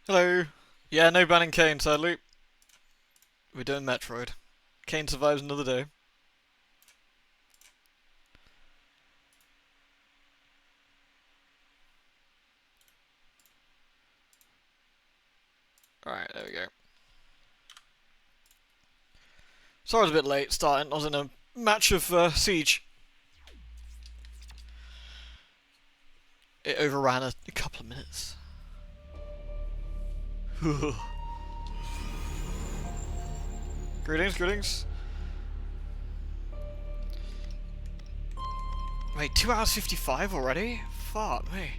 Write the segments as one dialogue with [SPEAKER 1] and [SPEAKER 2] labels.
[SPEAKER 1] Hello. Yeah, no banning Kane, sadly. We're doing Metroid. Kane survives another day. Alright, there we go. Sorry I was a bit late starting. I was in a match of Siege. It overran a couple of minutes. Greetings, greetings. Wait, 2 hours 55 already? Fuck me.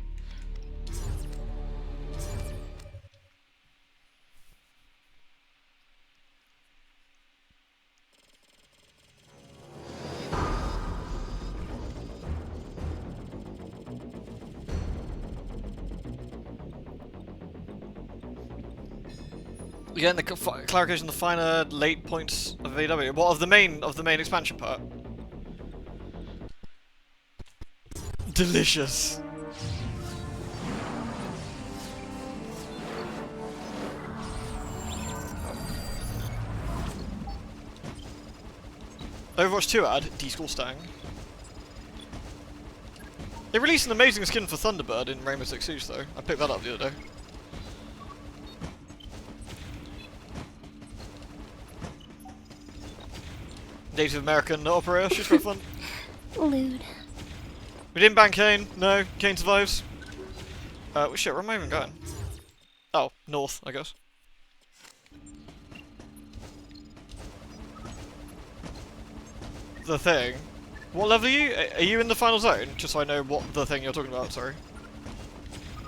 [SPEAKER 1] Again, the clarification, the finer late points of AW. What of the main expansion part? Delicious. Overwatch 2 ad, D-School Stang. They released an amazing skin for Thunderbird in Rainbow Six Siege though. I picked that up the other day. Native American operator, she's quite fun.
[SPEAKER 2] Lewd.
[SPEAKER 1] We didn't ban Kane, no, Kane survives. Well, shit, where am I even going? Oh, north, I guess. The thing. What level are you? Are you in the final zone? Just so I know what the thing you're talking about, sorry.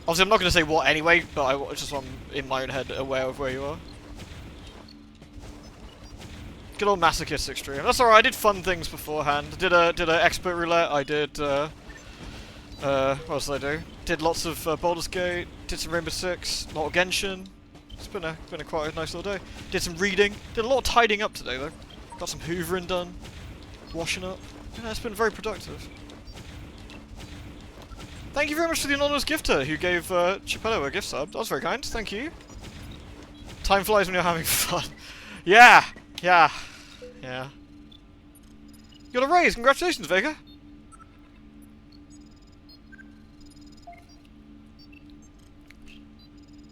[SPEAKER 1] Obviously, I'm not going to say what anyway, but I just want in my own head aware of where you are. Good old masochistic stream. That's alright, I did fun things beforehand. Did a expert roulette, I did, what else did I do? Did lots of Baldur's Gate, did some Rainbow Six, a lot of Genshin. It's been a quite a nice little day. Did some reading, did a lot of tidying up today though. Got some hoovering done, washing up. Yeah, it's been very productive. Thank you very much to the anonymous gifter who gave Chipello a gift sub. That was very kind, thank you. Time flies when you're having fun. Yeah! Yeah. Yeah. You got a raise, congratulations, Vega!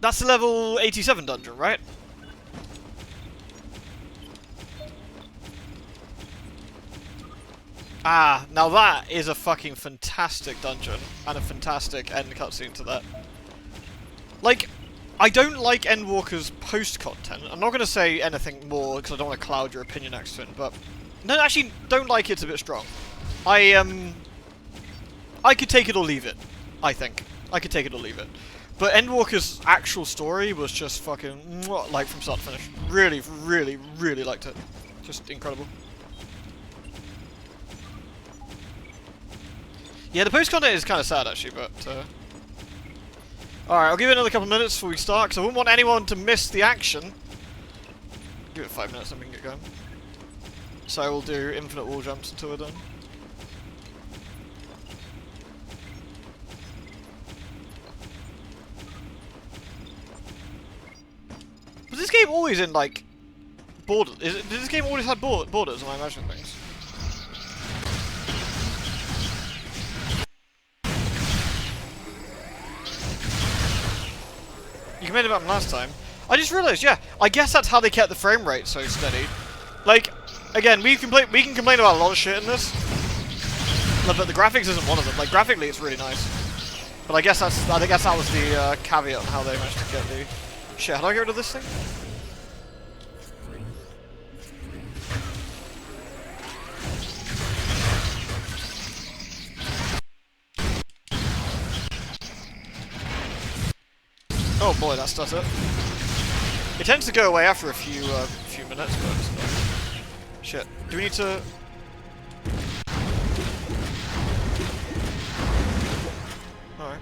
[SPEAKER 1] That's the level 87 dungeon, right? Ah, now that is a fucking fantastic dungeon, and a fantastic end cutscene to that. Like, I don't like Endwalker's post-content. I'm not going to say anything more, because I don't want to cloud your opinion next to it, but... No, actually, don't like it's a bit strong. I could take it or leave it, I think. I could take it or leave it. But Endwalker's actual story was just fucking, like, from start to finish. Really, really, really liked it. Just incredible. Yeah, the post-content is kind of sad, actually, but... Alright, I'll give it another couple of minutes before we start, because I wouldn't want anyone to miss the action. Give it 5 minutes and we can get going. So we'll do infinite wall jumps until we're done. Was this game always in, like, borders? Did this game always have borders, am I imagining things? You made it up last time. I just realised, yeah, I guess that's how they kept the frame rate so steady. Like, again, we can complain about a lot of shit in this, but the graphics isn't one of them. Like, graphically, it's really nice. But I guess that was the caveat on how they managed to get the shit. How do I get rid of this thing? Oh boy, that's it. It tends to go away after a few minutes, but it's not. Shit. Do we need to? All right.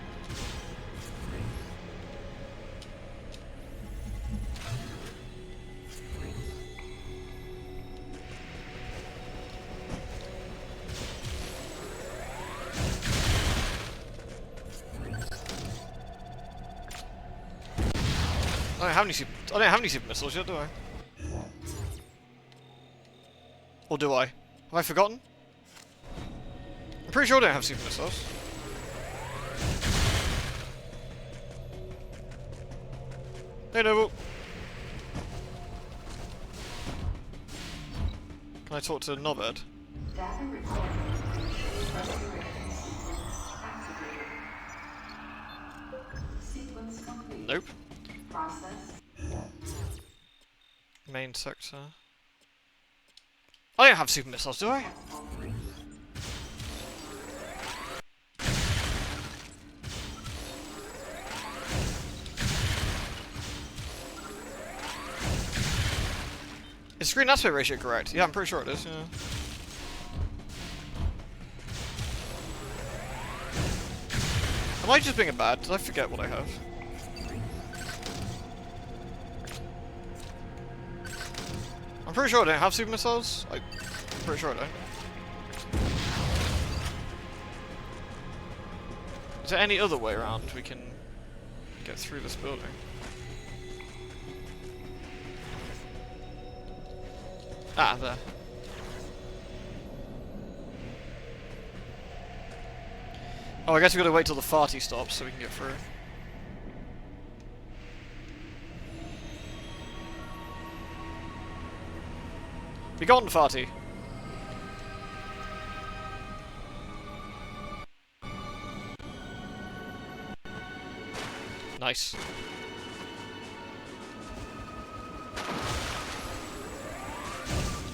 [SPEAKER 1] don't have any super missiles yet, do I? Or do I? Have I forgotten? I'm pretty sure I don't have super missiles. Hey, Noble. Can I talk to Nobbed?
[SPEAKER 2] Data recording. Restoration sequence activated. Sequence complete.
[SPEAKER 1] Nope.
[SPEAKER 2] Process.
[SPEAKER 1] Main sector. I don't have super missiles, do I? Is screen aspect ratio correct? Yeah, I'm pretty sure it is, yeah. Am I just being a bad? Did I forget what I have? I'm pretty sure I don't have super missiles. I'm pretty sure I don't. Is there any other way around we can get through this building? Ah, there. Oh, I guess we gotta wait till the farty stops so we can get through. Be gone, farty. Nice.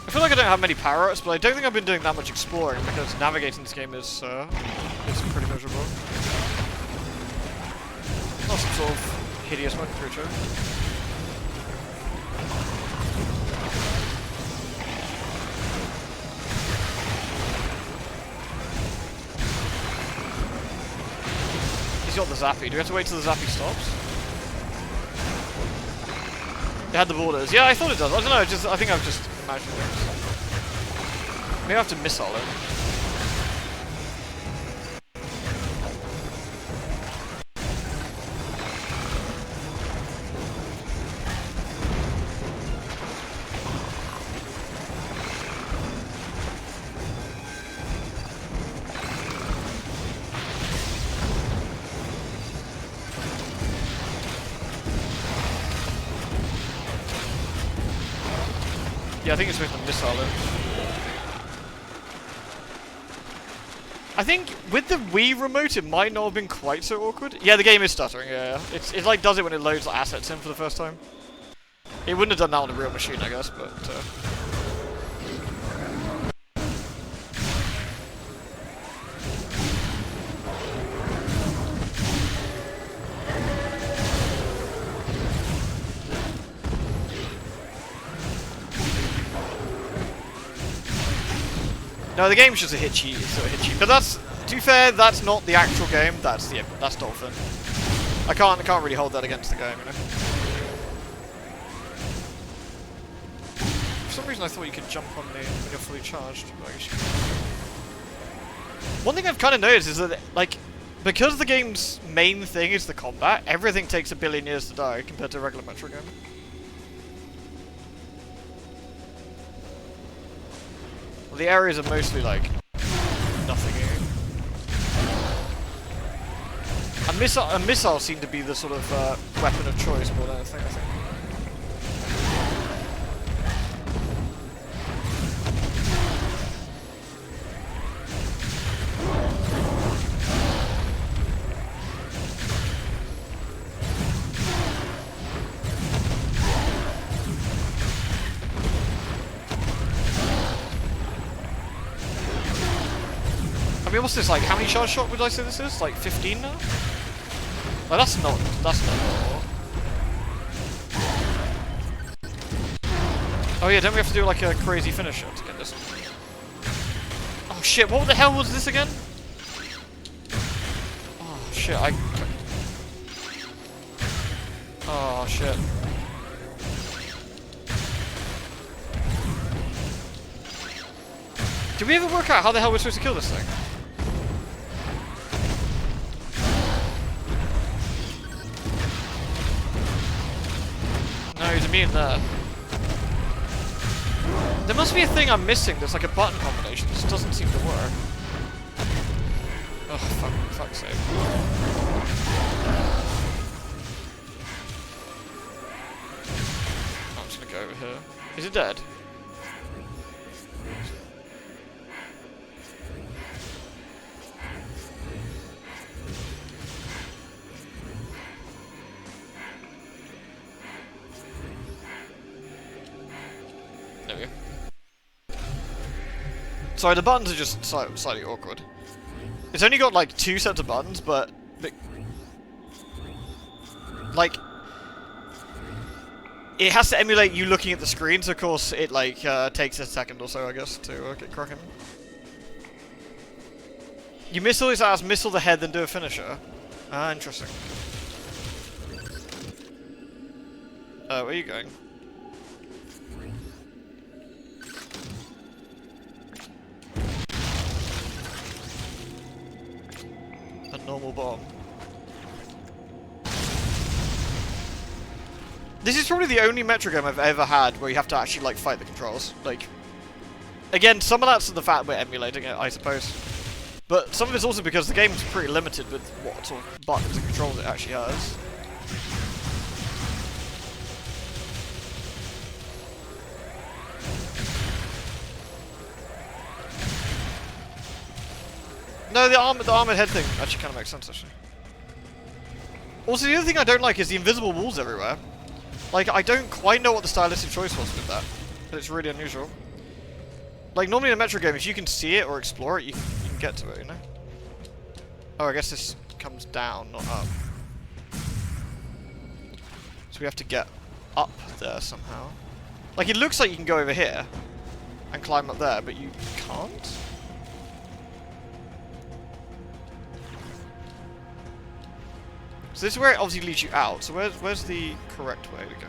[SPEAKER 1] I feel like I don't have many power-ups, but I don't think I've been doing that much exploring because navigating this game is pretty miserable. Not some sort of hideous looking creature. He's got the zappy. Do we have to wait till the zappy stops? It had the borders. Yeah, I thought it does. I don't know. I think I've just imagined things. Maybe I have to missile it. Yeah, I think it's with the missile in. I think with the Wii remote it might not have been quite so awkward. Yeah, the game is stuttering, yeah. It like does it when it loads like, assets in for the first time. It wouldn't have done that on a real machine, I guess, but no, the game's just a hitchy, But that's, to be fair, that's not the actual game. That's Dolphin. I can't really hold that against the game, you know. For some reason, I thought you could jump on me when you're fully charged. But I guess you can. One thing I've kind of noticed is that, like, because the game's main thing is the combat, everything takes a billion years to die compared to a regular Metroid game. The areas are mostly like nothing here. And missiles seem to be the sort of weapon of choice more than anything, I think. I mean, what's this, like, how many charge shot would I say this is? Like, 15 now? Like, that's not normal. Oh yeah, don't we have to do, like, a crazy finisher to get this one? Oh shit, what the hell was this again? Oh shit, oh shit. Did we ever work out how the hell we're supposed to kill this thing? mean there? There must be a thing I'm missing that's like a button combination. This doesn't seem to work. Oh, fuck's sake. I'm just gonna go over here. Is it dead? There we go. Sorry, the buttons are just slightly awkward. It's only got like 2 sets of buttons, but like it has to emulate you looking at the screen, so of course it like takes a second or so, I guess, to get cracking. You missile his ass, missile the head, then do a finisher. Ah, interesting. Where are you going? A normal bomb. This is probably the only Metroid game I've ever had where you have to actually like fight the controls. Like, again, some of that's the fact we're emulating it, I suppose. But some of it's also because the game's pretty limited with what sort of buttons and controls it actually has. No, the armored head thing actually kind of makes sense, actually. Also, the other thing I don't like is the invisible walls everywhere. Like, I don't quite know what the stylistic choice was with that, but it's really unusual. Like, normally in a Metroid game, if you can see it or explore it, you can get to it, you know? Oh, I guess this comes down, not up. So we have to get up there somehow. Like, it looks like you can go over here and climb up there, but you can't? So this is where it obviously leads you out. So where's the correct way to go?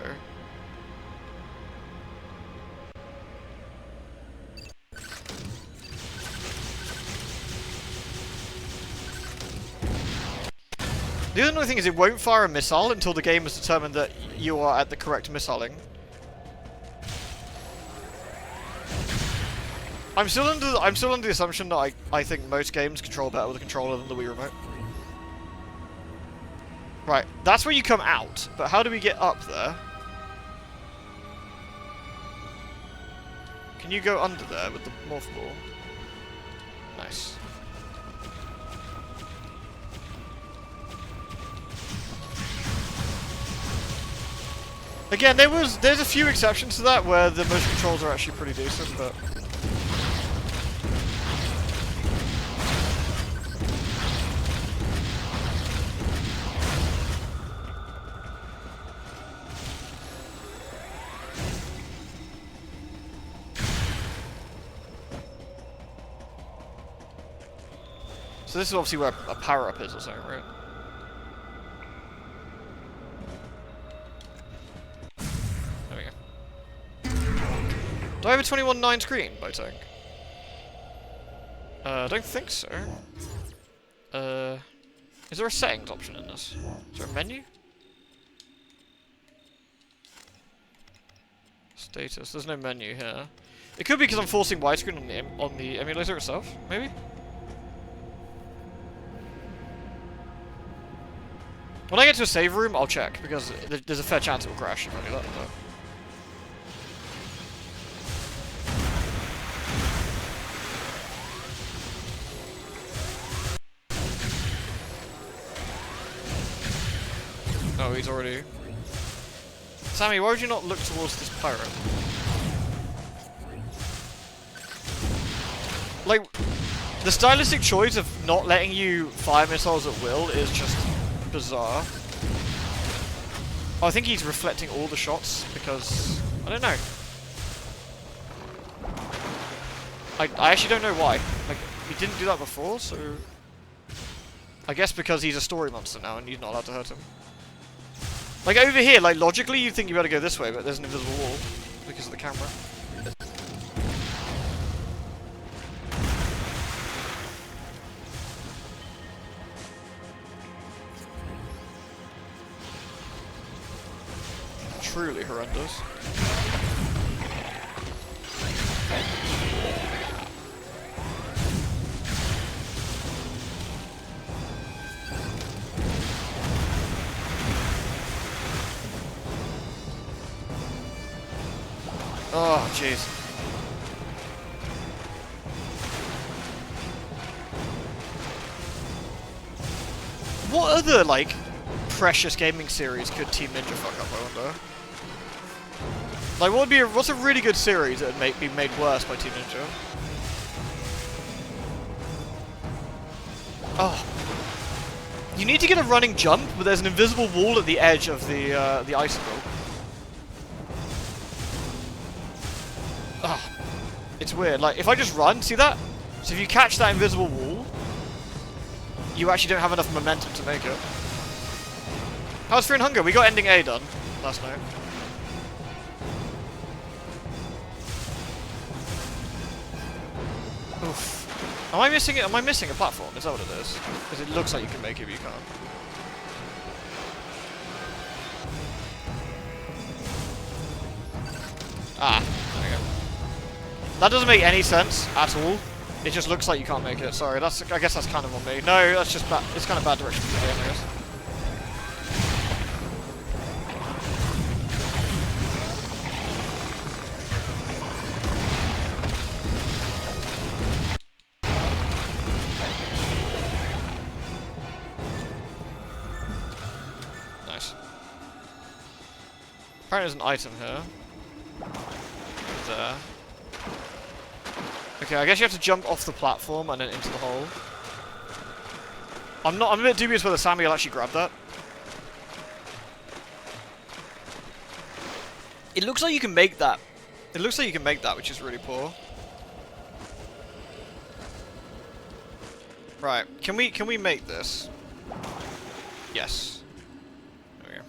[SPEAKER 1] The other annoying thing is it won't fire a missile until the game has determined that you are at the correct missiling. I'm still under the assumption that I think most games control better with a controller than the Wii remote. Right, that's where you come out, but how do we get up there? Can you go under there with the morph ball? Nice. Again, there's a few exceptions to that where the motion controls are actually pretty decent, but so this is obviously where a power-up is or something, right? There we go. Do I have a 21:9 screen, by tank? I don't think so. Is there a settings option in this? Is there a menu? Status. There's no menu here. It could be because I'm forcing widescreen on the emulator itself, maybe? When I get to a save room, I'll check, because there's a fair chance it will crash if I do that. But oh, he's already... Sammy, why would you not look towards this pirate? Like, the stylistic choice of not letting you fire missiles at will is just bizarre. Oh, I think he's reflecting all the shots because... I don't know. I actually don't know why. Like, he didn't do that before, so... I guess because he's a story monster now and you're not allowed to hurt him. Like, over here, like, logically you'd think you better go this way, but there's an invisible wall because of the camera. Truly horrendous. Oh, jeez. What other, like, precious gaming series could Team Ninja fuck up, I wonder? Like, what would be what's a really good series that would be made worse by Team Ninja? Oh. You need to get a running jump, but there's an invisible wall at the edge of the icicle. Oh. It's weird. Like, if I just run, see that? So if you catch that invisible wall, you actually don't have enough momentum to make it. How's Fear and Hunger? We got ending A done last night. Oof. Am I missing it? Am I missing a platform? Is that what it is? Because it looks like you can make it, but you can't. Ah, there we go. That doesn't make any sense at all. It just looks like you can't make it. Sorry, I guess that's kind of on me. No, that's just bad. It's kind of bad direction for the game, I guess. Nice. Apparently there's an item here. There. Okay, I guess you have to jump off the platform and then into the hole. I'm a bit dubious whether Sammy will actually grab that. It looks like you can make that. It looks like you can make that, which is really poor. Right, can we make this? Yes. There we go.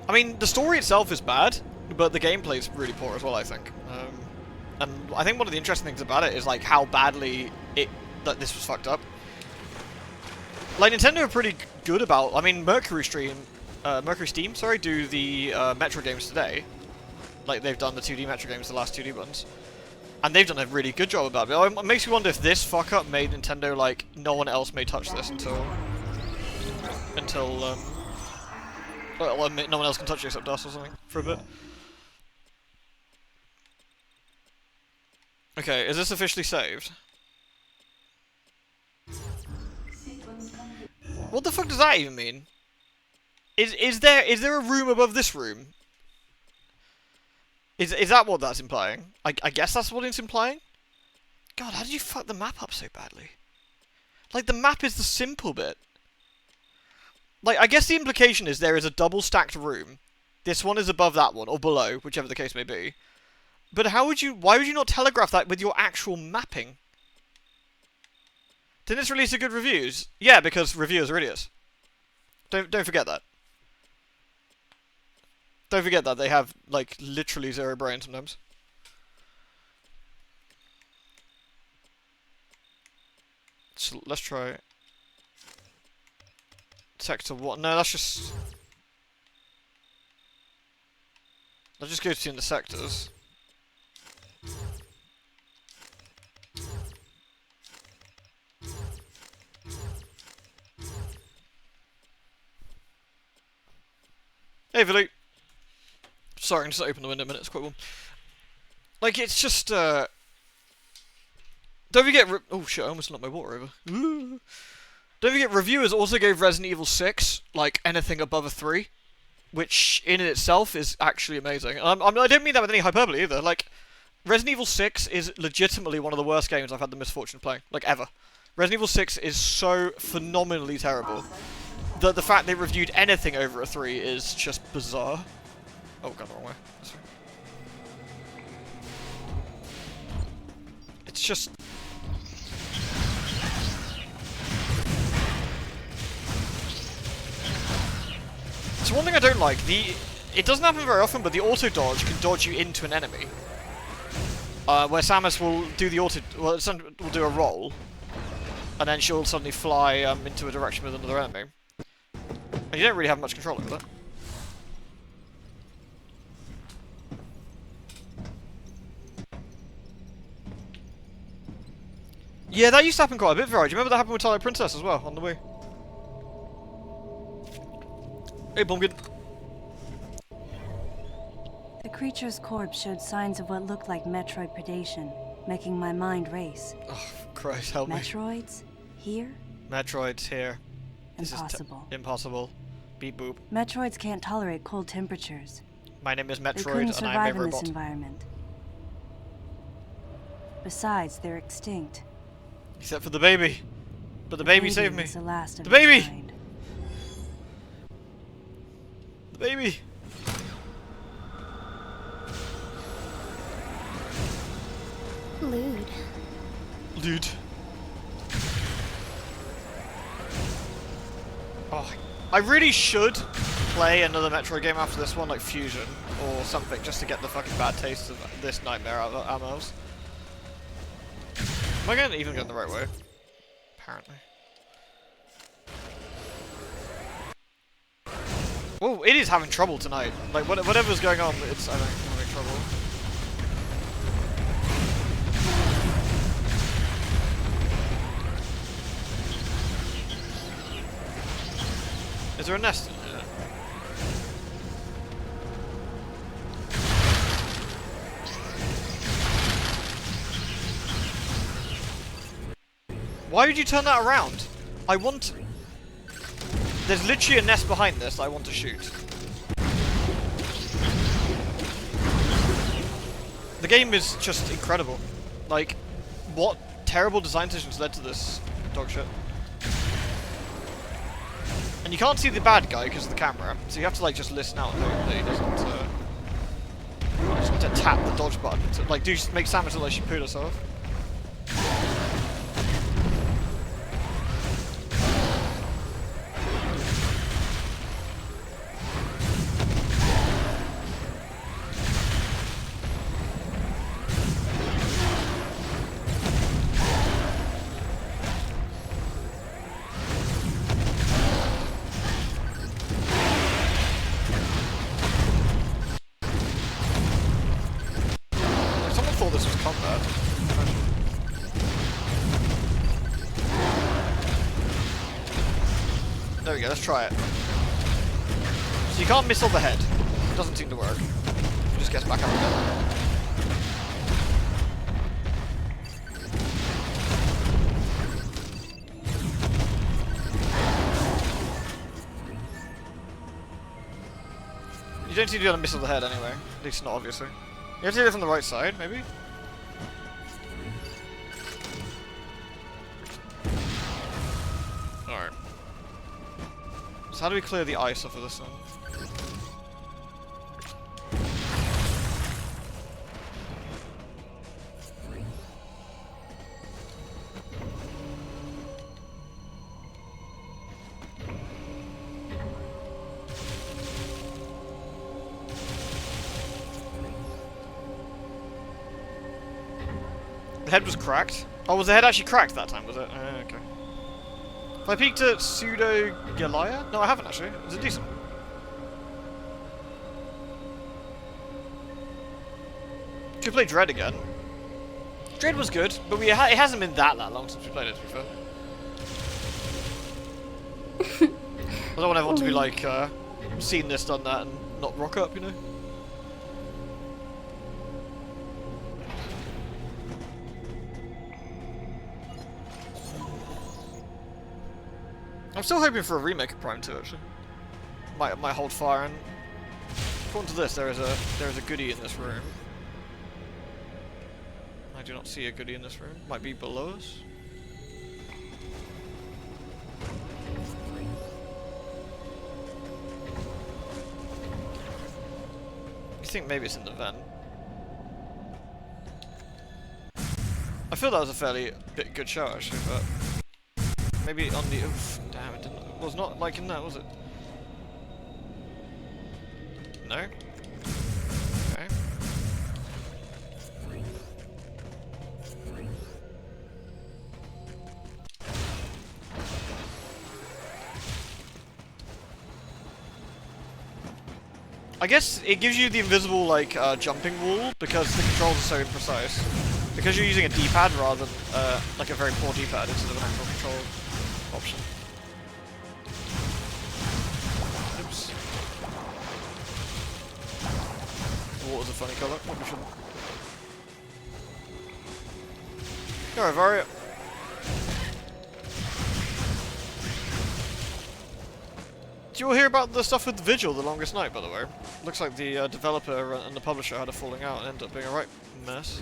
[SPEAKER 1] I mean, the story itself is bad, but the gameplay is really poor as well, I think. And I think one of the interesting things about it is like how badly that this was fucked up. Like, Nintendo are pretty good about. I mean, Mercury Steam, sorry, do the Metroid games today. Like they've done the 2D Metroid games, the last 2D ones, and they've done a really good job about it. It makes me wonder if this fuck up made Nintendo like no one else may touch this until well, no one else can touch it except us or something, for a bit. Okay, is this officially saved? What the fuck does that even mean? Is there a room above this room? Is that what that's implying? I guess that's what it's implying? God, how did you fuck the map up so badly? Like, the map is the simple bit. Like, I guess the implication is there is a double-stacked room. This one is above that one, or below, whichever the case may be. But why would you not telegraph that with your actual mapping? Didn't this release a good reviews? Yeah, because reviewers are idiots. Don't forget that. Don't forget that they have, like, literally zero brain sometimes. So, let's try... Sector 1. No, that's just... That just goes to in the sectors. Hey, Villy. Sorry, I'm just open the window a minute, it's quite warm. Like, it's just, don't forget... Oh shit, I almost knocked my water over. Ooh. Don't forget, reviewers also gave Resident Evil 6, like, anything above a 3. Which, in itself, is actually amazing. I don't mean that with any hyperbole, either. Like, Resident Evil 6 is legitimately one of the worst games I've had the misfortune of playing. Like, ever. Resident Evil 6 is so phenomenally terrible that the fact they reviewed anything over a 3 is just bizarre. Oh, gone the wrong way. It's just... So one thing I don't like, it doesn't happen very often, but the auto dodge can dodge you into an enemy. Where Samus will do the will do a roll, and then she'll suddenly fly into a direction with another enemy. And you don't really have much control over that. Yeah, that used to happen quite a bit, Vera. Do you remember that happened with Twilight Princess as well, on the Wii? Hey, Pumpkin.
[SPEAKER 3] The creature's corpse showed signs of what looked like Metroid predation, making my mind race.
[SPEAKER 1] Oh, Christ, help me.
[SPEAKER 3] Metroids? Here?
[SPEAKER 1] Metroids here.
[SPEAKER 3] Impossible.
[SPEAKER 1] Impossible. Beep boop.
[SPEAKER 3] Metroids can't tolerate cold temperatures.
[SPEAKER 1] My name is
[SPEAKER 3] They couldn't
[SPEAKER 1] Metroid, and I'm
[SPEAKER 3] survive
[SPEAKER 1] a
[SPEAKER 3] in this
[SPEAKER 1] robot.
[SPEAKER 3] environment. Besides, they're extinct.
[SPEAKER 1] Except for the baby. But the baby saved me.
[SPEAKER 3] Was the last of
[SPEAKER 1] The baby!
[SPEAKER 3] its kind.
[SPEAKER 1] The baby!
[SPEAKER 4] Lewd.
[SPEAKER 1] Dude. Oh, I really should play another Metroid game after this one, like Fusion or something, just to get the fucking bad taste of this nightmare out of our mouths. Am I even going the right way? Apparently. Oh, it is having trouble tonight. Like, whatever's going on, it's I'm having trouble. Is there a nest in here? Why would you turn that around? I want... There's literally a nest behind this I want to shoot. The game is just incredible. Like, what terrible design decisions led to this dog shit? And you can't see the bad guy because of the camera, so you have to like just listen out and hope that he doesn't. Just need to tap the dodge button to like make Samus look like she pooed herself. This was combat. There we go, let's try it. So you can't missile the head. It doesn't seem to work. It just gets back up again. You don't seem to be able to missile the head anyway. At least not obviously. You have to do it from the right side, maybe? Alright. So how do we clear the ice off of this one? The head was cracked. Oh, was the head actually cracked that time, was it? Okay. Have I peeked at Pseudo Galia? No, I haven't actually. Is it decent? Could play Dread again. Dread was good, but it hasn't been that long since we played it, to be fair. I don't want everyone to be like, seen this, done that, and not rock up, you know? I'm still hoping for a remake of Prime 2, actually. Might hold fire, and according to this, there is a goodie in this room. I do not see a goodie in this room. Might be below us. You think maybe it's in the vent? I feel that was a fairly good show, actually, but maybe on the... Oof, damn, it was not like in that, was it? No? Okay. I guess it gives you the invisible, like, jumping wall, because the controls are so imprecise. Because you're using a D-pad rather than, like a very poor D-pad instead of an actual control option. Oops. Water's a funny colour, probably shouldn't. Alright, Varia. Did you all hear about the stuff with Vigil, The Longest Night, by the way? Looks like the developer and the publisher had a falling out and ended up being a right mess.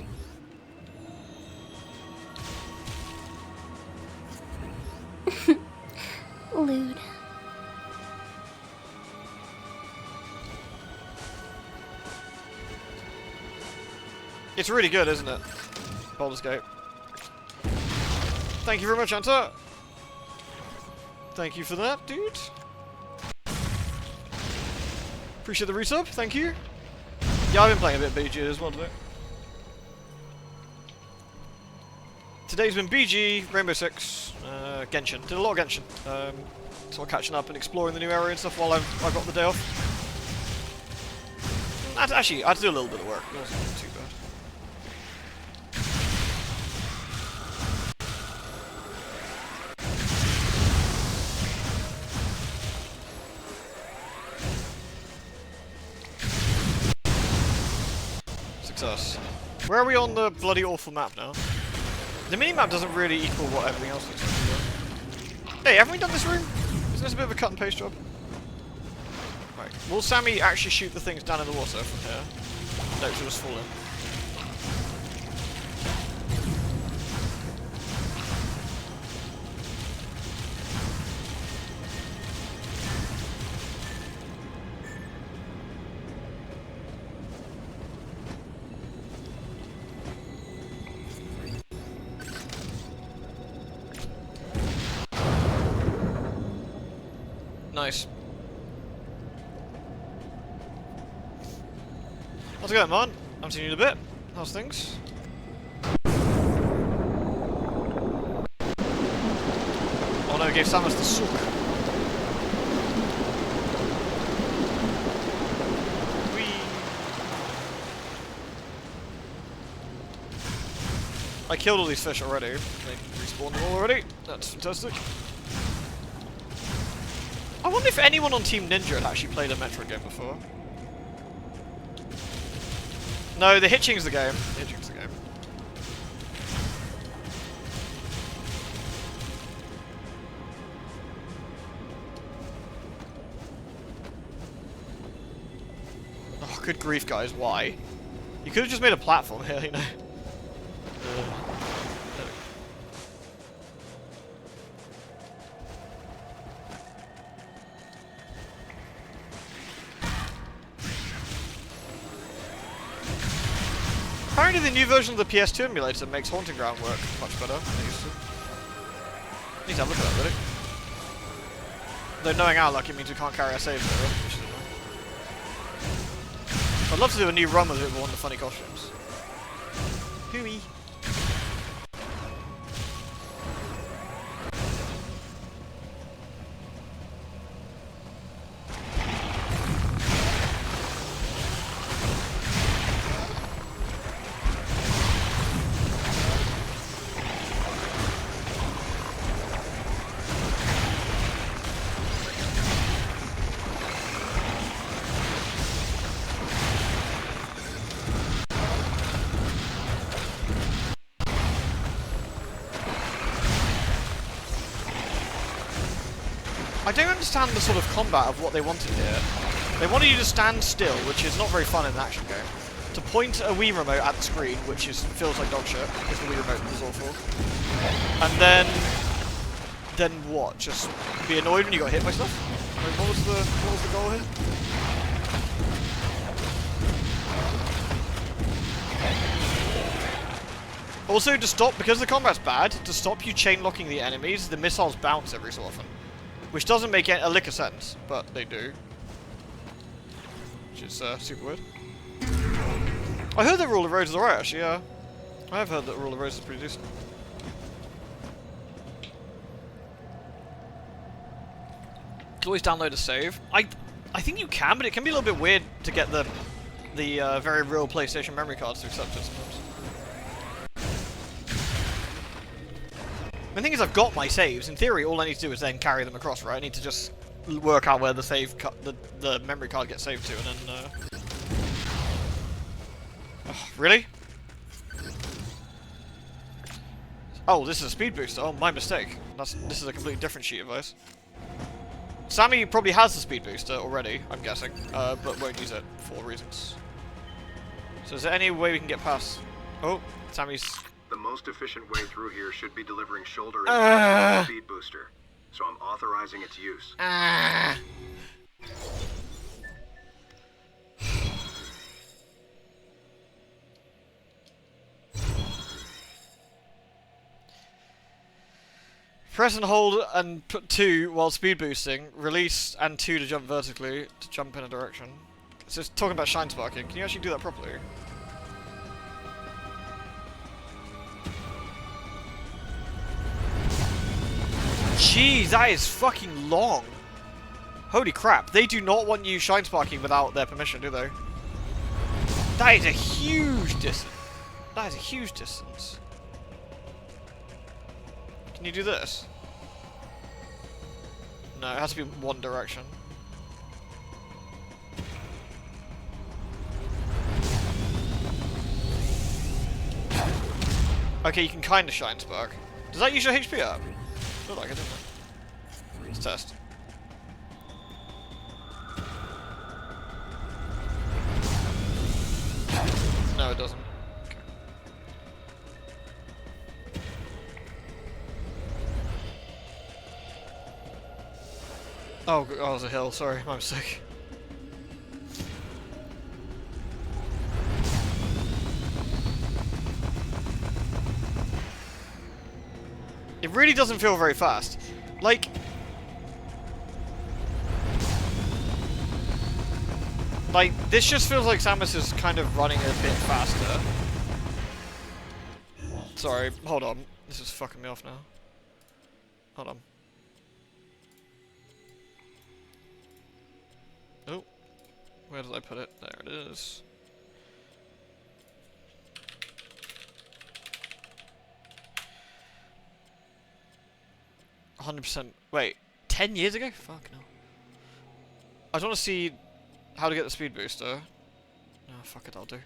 [SPEAKER 4] Lewd.
[SPEAKER 1] It's really good, isn't it? Baldur's Gate. Thank you very much, Anta. Thank you for that, dude. Appreciate the resub, thank you. Yeah, I've been playing a bit of BG as well today. Today's been BG, Rainbow Six, Genshin. Did a lot of Genshin. Sort of catching up and exploring the new area and stuff while I've got the day off. Actually, I had to do a little bit of work. It wasn't too bad. Success. Where are we on the bloody awful map now? The mini-map doesn't really equal what everything else looks like. Hey, haven't we done this room? Isn't this a bit of a cut and paste job? Right. Will Sammy actually shoot the things down in the water from here? No, she'll just fall in. Nice. How's it going, man? Haven't seen you in a bit. How's things? Oh no, gave Samus the sook. Whee! I killed all these fish already. They respawned them all already. That's fantastic. I wonder if anyone on Team Ninja had actually played a Metroid game before. No, the Hitching's the game. The Hitching's the game. Oh, good grief, guys, why? You could have just made a platform here, you know. Apparently the new version of the PS2 emulator makes Haunting Ground work much better than it used to. Need to have a look at that, really. Though knowing our luck, it means we can't carry our saves over, which is annoying. I'd love to do a new run with it with one of the funny costumes. Hooey! I don't understand the sort of combat of what they wanted here. They wanted you to stand still, which is not very fun in an action game. To point a Wii remote at the screen, which feels like dog shit, because the Wii remote was awful. And then what? Just be annoyed when you got hit by stuff? Like, what was the goal here? Also, to stop, because the combat's bad, to stop you chain locking the enemies, the missiles bounce every so often. Which doesn't make a lick of sense, but they do. Which is super weird. I heard that Rule of Rose is alright, actually, yeah. I have heard that Rule of Rose is pretty decent. You can always download a save. I think you can, but it can be a little bit weird to get the very real PlayStation memory cards to accept it sometimes. The thing is, I've got my saves. In theory, all I need to do is then carry them across, right? I need to just work out where the the memory card gets saved to, and then. Oh, really? Oh, this is a speed booster. Oh, my mistake. This is a completely different sheet of ice. Sammy probably has the speed booster already, I'm guessing, but won't use it for reasons. So is there any way we can get past? Oh, Sammy's.
[SPEAKER 4] The most efficient way through here should be delivering shoulder impact speed booster, so I'm authorizing its use.
[SPEAKER 1] Press and hold and put 2 while speed boosting. Release and 2 to jump vertically to jump in a direction. So it's talking about shine sparking. Can you actually do that properly? Jeez, that is fucking long. Holy crap. They do not want you shine sparking without their permission, do they? That is a huge distance. That is a huge distance. Can you do this? No, it has to be one direction. Okay, you can kind of shine spark. Does that use your HP up? Looked like it, didn't it? Let's test. No, it doesn't. Okay. Oh, it was a hill. Sorry, my mistake. It really doesn't feel very fast. Like, this just feels like Samus is kind of running a bit faster. Sorry, hold on. This is fucking me off now. Hold on. Oh, where did I put it? There it is. %. Wait, 10 years ago? Fuck no. I just want to see how to get the speed booster. No, fuck it, I'll do.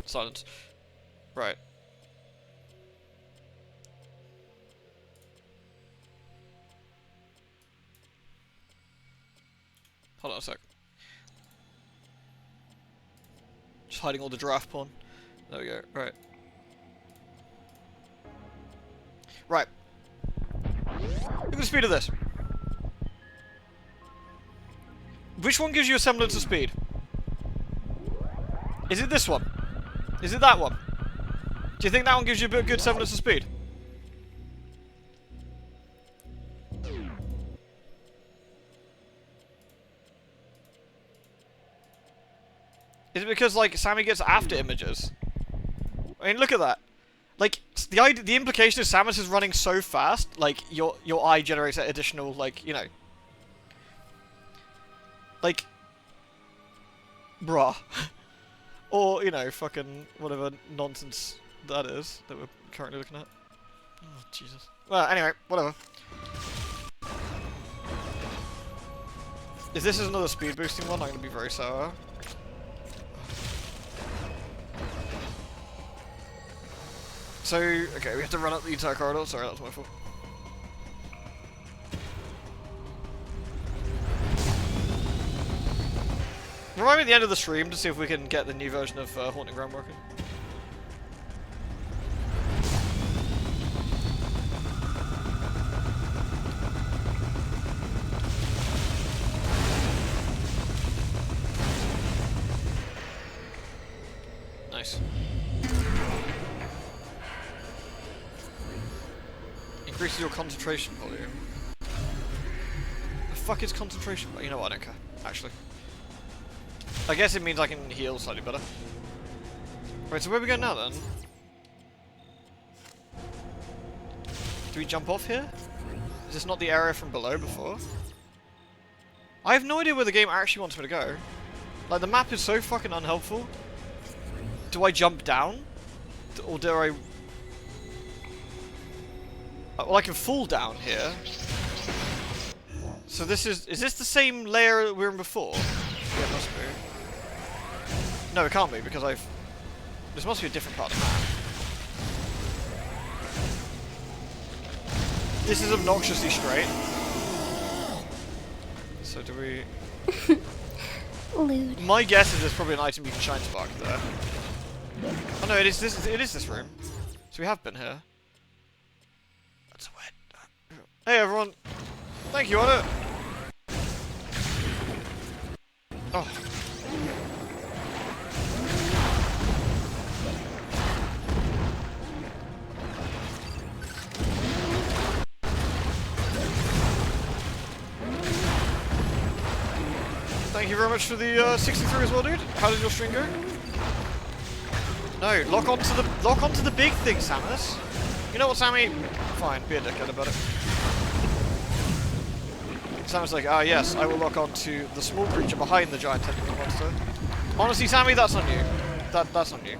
[SPEAKER 1] Silence. Right. Hold on a sec. Just hiding all the giraffe porn. There we go. Right. Right. Look at the speed of this. Which one gives you a semblance of speed? Is it this one? Is it that one? Do you think that one gives you a good semblance of speed? Is it because, like, Sammy gets after images? I mean, look at that. Like, the implication is Samus is running so fast, like, your eye generates that additional, like, you know. Like, bruh. Or, you know, fucking whatever nonsense that is that we're currently looking at. Oh, Jesus. Well, anyway, whatever. If this is another speed boosting one, I'm gonna be very sour. So, okay, we have to run up the entire corridor. Sorry, that was my fault. Remind me at the end of the stream to see if we can get the new version of Haunting Ground working. Nice. Increases your concentration volume. The fuck is concentration? But you know what, I don't care, actually. I guess it means I can heal slightly better. Right, so where are we going now then? Do we jump off here? Is this not the area from below before? I have no idea where the game actually wants me to go. Like, the map is so fucking unhelpful. Do I jump down? Or do I... Well, I can fall down here. So this is this the same layer that we were in before? Yeah, it must be. No, it can't be, because I've... This must be a different part of the map. This is obnoxiously straight. So do we...
[SPEAKER 5] Lewd.
[SPEAKER 1] My guess is there's probably an item you can shine spark there. Oh no, it is this room. So we have been here. That's wet. Hey everyone! Thank you, Anna! Oh. Thank you very much for the 63 as well, dude. How did your string go? No, lock onto the big thing, Samus. You know what, Sammy? Fine, be a dickhead about it. Samus like, ah yes, I will lock onto the small creature behind the giant tentacle monster. Honestly, Sammy, that's on you. That's on you.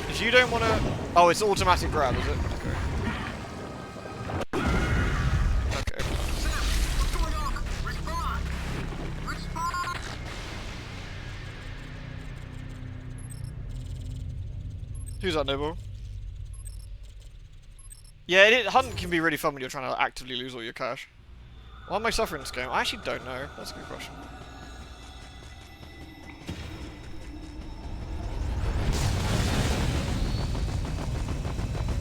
[SPEAKER 1] If you don't want to... Oh, it's automatic grab, is it? Okay. Okay. Who's that, Noble? Yeah, hunt can be really fun when you're trying to actively lose all your cash. Why am I suffering this game? I actually don't know. That's a good question.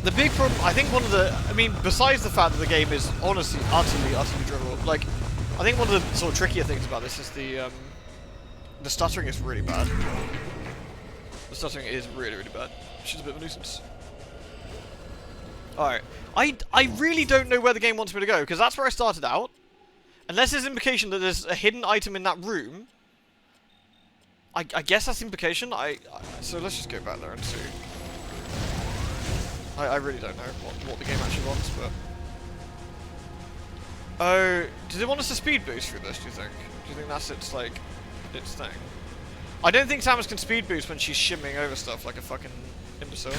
[SPEAKER 1] The big problem, I think one of the... I mean, besides the fact that the game is honestly, utterly drivel, like, I think one of the sort of trickier things about this is the stuttering is really bad. The stuttering is really, really bad. She's a bit of a nuisance. Alright. I really don't know where the game wants me to go, because that's where I started out. Unless there's implication that there's a hidden item in that room. I guess that's implication. So let's just go back there and see. I really don't know what the game actually wants, but... Oh, does it want us to speed boost through this, do you think? Do you think that's its thing? I don't think Samus can speed boost when she's shimming over stuff like a fucking imbecile.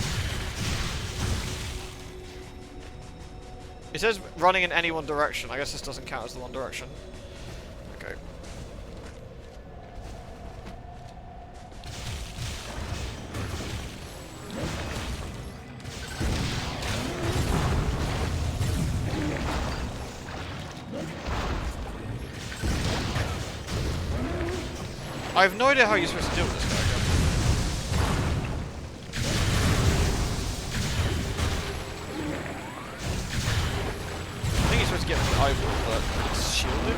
[SPEAKER 1] It says running in any one direction. I guess this doesn't count as the one direction. Okay. I have no idea how you're supposed to deal with this guy again. I think you're supposed to get the eyeball, but it's shielded.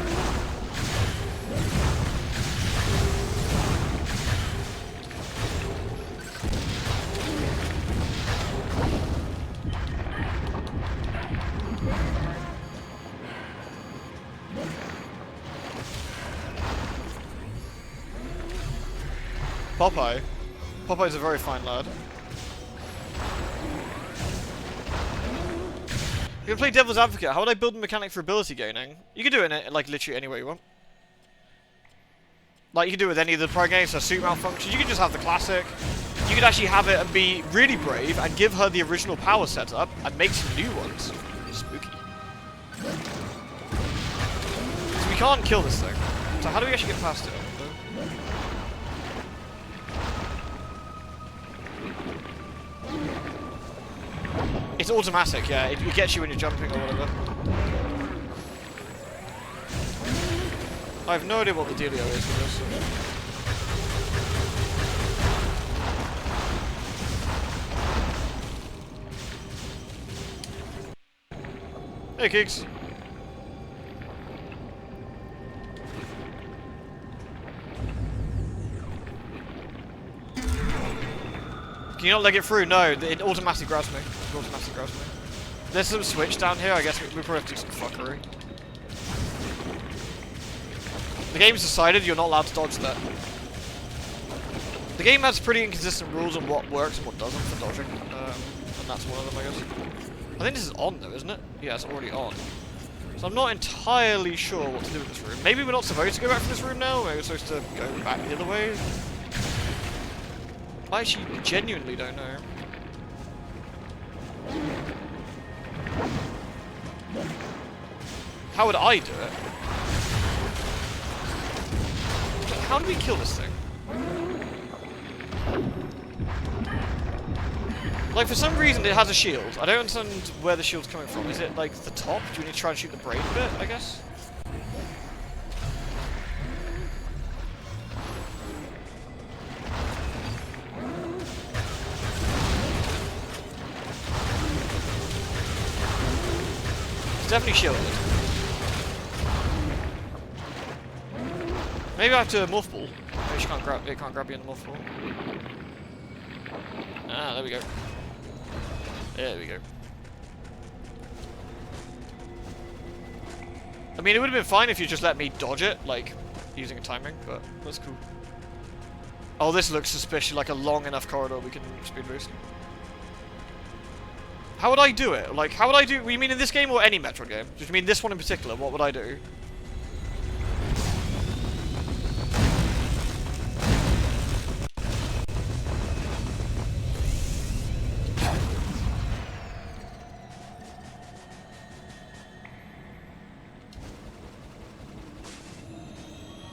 [SPEAKER 1] Popeye. Popeye's a very fine lad. You can play Devil's Advocate. How would I build a mechanic for ability gaining? You can do it in, like, literally any way you want. Like, you can do it with any of the pro games, so suit malfunctions. You could just have the classic. You could actually have it and be really brave and give her the original power setup and make some new ones. Spooky. So we can't kill this thing. So how do we actually get past it? It's automatic, yeah. It gets you when you're jumping or whatever. I have no idea what the dealio is with this. Hey, Kicks. Can you not leg it through? No, it automatically grabs me. It automatically grabs me. There's some switch down here. I guess we probably have to do some fuckery. The game's decided you're not allowed to dodge that. The game has pretty inconsistent rules on what works and what doesn't for dodging. And that's one of them, I guess. I think this is on, though, isn't it? Yeah, it's already on. So I'm not entirely sure what to do with this room. Maybe we're not supposed to go back from this room now? Maybe we're supposed to go back the other way? I actually genuinely don't know. How would I do it? How do we kill this thing? Like, for some reason it has a shield. I don't understand where the shield's coming from. Is it, like, the top? Do we need to try and shoot the brain bit, I guess? It's definitely shielded. Maybe I have to morph ball. Maybe it can't grab you in the morph ball. Ah, there we go. There we go. I mean, it would have been fine if you just let me dodge it, like, using a timing, but that's cool. Oh, this looks suspicious, like a long enough corridor we can speed boost. How would I do it? Like, how would I do... You mean in this game or any Metroid game? Do you mean this one in particular? What would I do?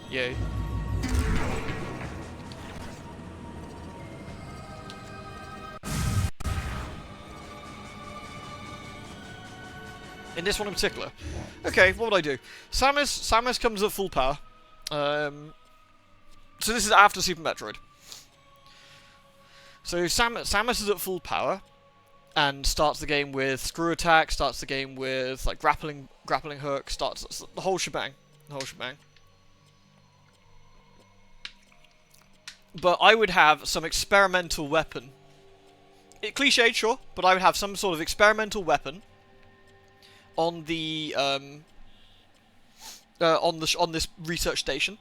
[SPEAKER 1] Yay. In this one in particular. Okay, what would I do? Samus comes at full power. So this is after Super Metroid. So Samus is at full power and starts the game with screw attack, starts the game with like grappling hook, starts the whole shebang. The whole shebang. But I would have some experimental weapon. Cliched, sure, but I would have some sort of experimental weapon on the on this research station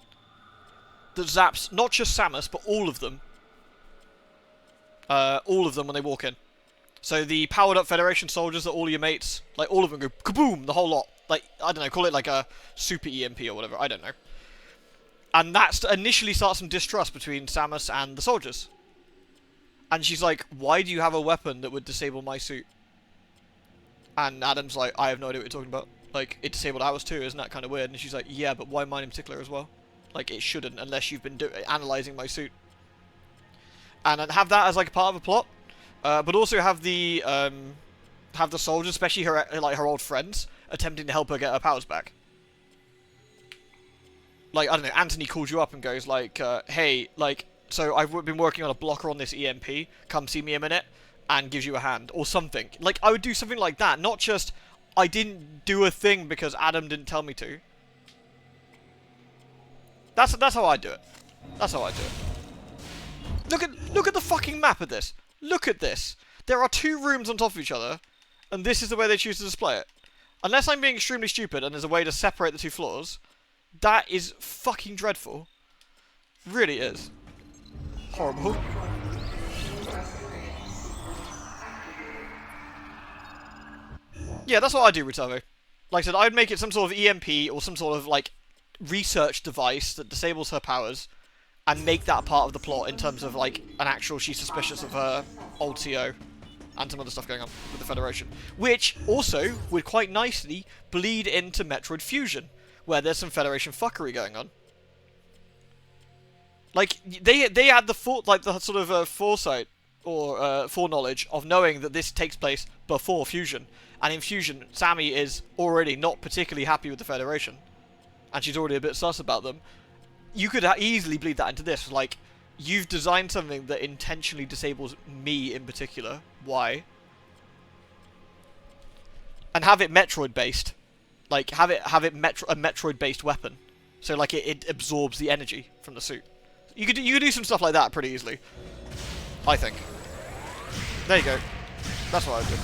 [SPEAKER 1] that zaps not just Samus but all of them. All of them when they walk in. So the powered up Federation soldiers that all your mates, like all of them go kaboom, the whole lot. Like, I don't know, call it like a super EMP or whatever, I don't know. And that initially starts some distrust between Samus and the soldiers. And she's like, why do you have a weapon that would disable my suit? And Adam's like, I have no idea what you're talking about. Like, it disabled ours too, isn't that kind of weird? And she's like, yeah, but why mine in particular as well? Like, it shouldn't, unless you've been analysing my suit. And I'd have that as like a part of a plot. But also have the soldiers, especially her old friends, attempting to help her get her powers back. Like, I don't know, Anthony calls you up and goes like, hey, like, so I've been working on a blocker on this EMP, come see me a minute, and gives you a hand, or something. Like, I would do something like that, not just, I didn't do a thing because Adam didn't tell me to. That's how I do it. That's how I do it. Look at the fucking map of this. Look at this. There are 2 rooms on top of each other, and this is the way they choose to display it. Unless I'm being extremely stupid and there's a way to separate the 2 floors, that is fucking dreadful. Really is. Horrible. Yeah, that's what I do, Rutavo. Like I said, I'd make it some sort of EMP or some sort of, like, research device that disables her powers and make that part of the plot in terms of, like, an actual she's suspicious of her old CO and some other stuff going on with the Federation. Which also would quite nicely bleed into Metroid Fusion, where there's some Federation fuckery going on. Like, they had the sort of foresight or foreknowledge of knowing that this takes place before Fusion. And in Fusion, Sammy is already not particularly happy with the Federation. And she's already a bit sus about them. You could easily bleed that into this. Like, you've designed something that intentionally disables me in particular. Why? And have it Metroid-based. Like, have it a Metroid-based weapon. So, like, it absorbs the energy from the suit. You could do some stuff like that pretty easily. I think. There you go. That's what I would do.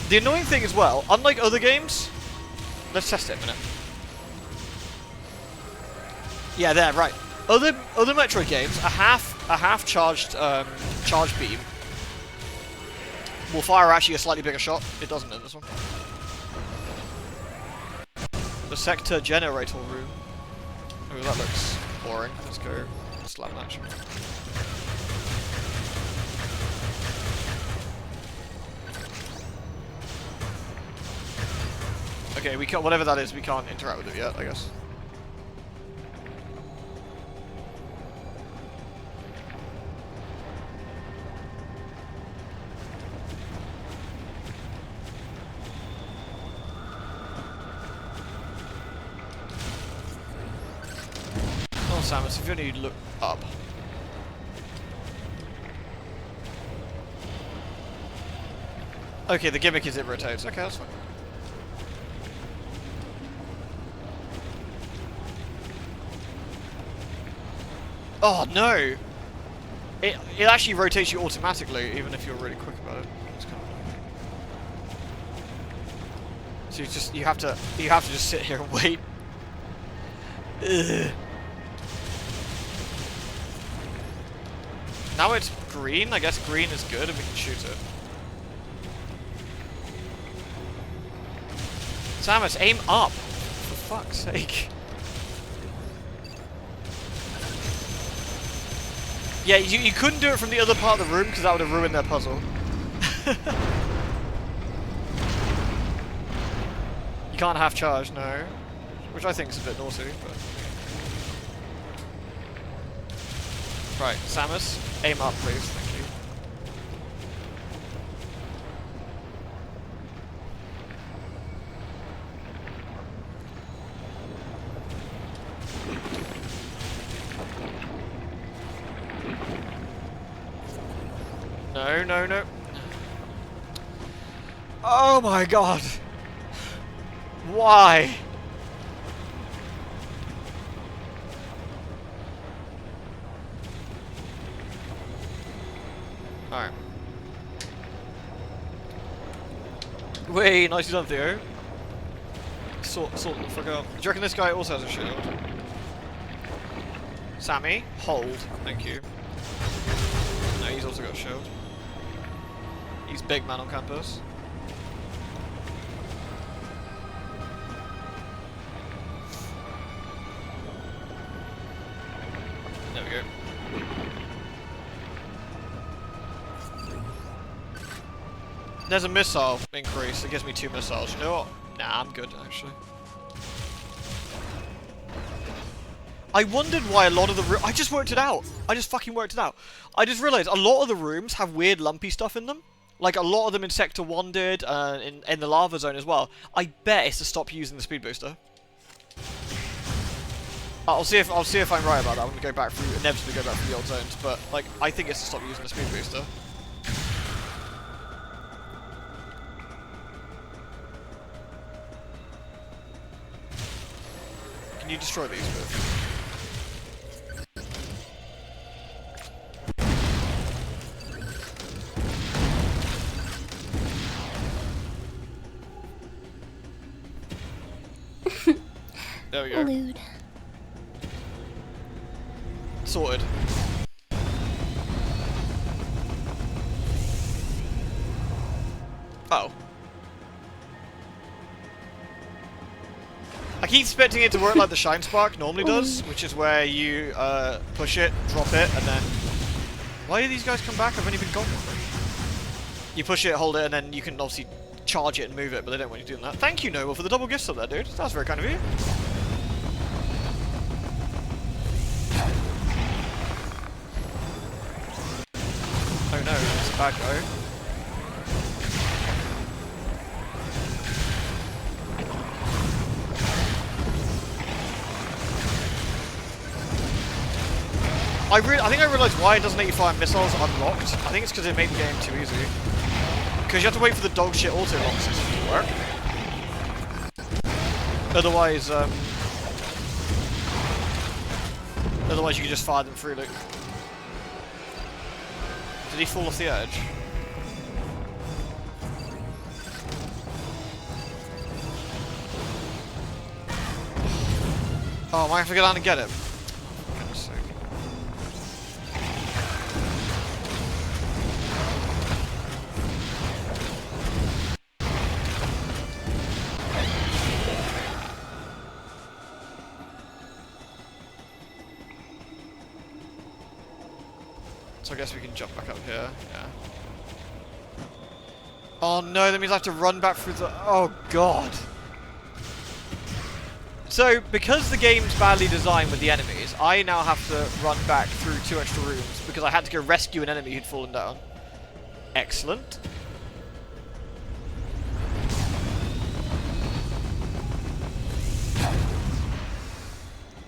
[SPEAKER 1] The annoying thing as well, unlike other games... Let's test it a minute. Yeah, there, right. Other Metroid games, a half charged charge beam will fire actually a slightly bigger shot. It doesn't in this one. The sector generator room. Oh, that looks boring. Let's go slam match. Okay, we can't. Whatever that is, we can't interact with it yet, I guess. Oh, Samus, if you only look up. Okay, the gimmick is it rotates. Okay, that's fine. Oh no! It actually rotates you automatically, even if you're really quick about it. It's kind of so you have to just sit here and wait. Ugh. Now it's green. I guess green is good, and we can shoot it. Samus, aim up! For fuck's sake. Yeah, you couldn't do it from the other part of the room because that would have ruined their puzzle. You can't half charge, no. Which I think is a bit naughty, but... Right, Samus, aim up please, thank you. No, no, no. Oh my god. Why? Alright. Wait, nicely done, Theo. Sort the fuck out. Do you reckon this guy also has a shield? Sammy, hold. Thank you. No, he's also got a shield. He's big man on campus. There we go. There's a missile increase. It gives me 2 missiles. You know what? Nah, I'm good actually. I wondered why a lot of the I just worked it out. I just fucking worked it out. I just realized a lot of the rooms have weird lumpy stuff in them. Like a lot of them in Sector 1 did, in the lava zone as well. I bet it's to stop using the speed booster. I'll see if I'm right about that. I'm gonna go back through, inevitably go back through the old zones, but like I think it's to stop using the speed booster. Can you destroy these both? There we go.
[SPEAKER 5] Lewd.
[SPEAKER 1] Sorted. Oh. I keep expecting it to work like the Shine Spark normally does, which is where you push it, drop it, and then... Why do these guys come back? I've only been gone one. You push it, hold it, and then you can obviously charge it and move it, but they don't want you doing that. Thank you, Noble, for the double gifts up there, dude. That's very kind of you. Oh no, it's a bad guy. I think I realised why it doesn't let you fire missiles unlocked. I think it's because it made the game too easy. Because you have to wait for the dog shit auto lock system to work. Otherwise, otherwise you can just fire them freely. Did he fall off the edge? Oh, am I have to go down and get him? For goodness sake. So I guess we can jump back up here. Yeah. Oh no, that means I have to run back through the... Oh god. So, because the game's badly designed with the enemies, I now have to run back through 2 extra rooms because I had to go rescue an enemy who'd fallen down. Excellent.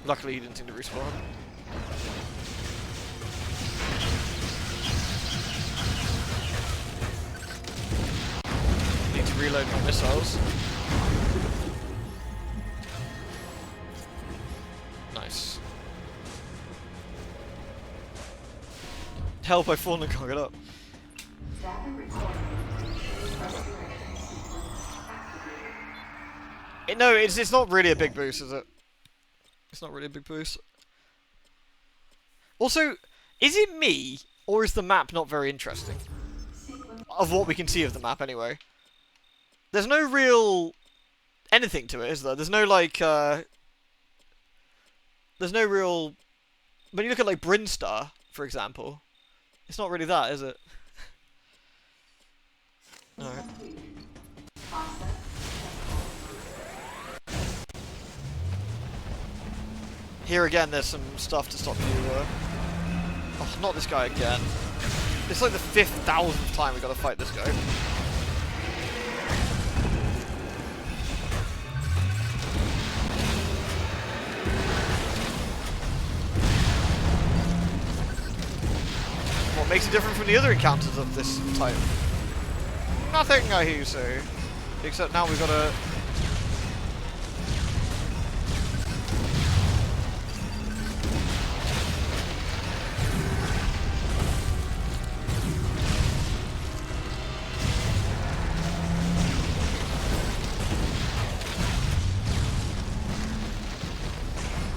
[SPEAKER 1] Luckily he didn't seem to respawn. Need to reload my missiles. Nice. Help, I've fallen and can't get up.
[SPEAKER 2] Data recording. Restoration sequence activated.
[SPEAKER 1] No, it's not really a big boost, is it? It's not really a big boost. Also, is it me, or is the map not very interesting? Of what we can see of the map, anyway. There's no real... anything to it, is there? There's no, like, there's no real... When you look at, like, Brinstar, for example, it's not really that, is it? Alright. Here again, there's some stuff to stop you, Oh, not this guy again. It's like the 5,000th time we gotta fight this guy. What makes it different from the other encounters of this type? Nothing, I hear you say. Except now we've gotta...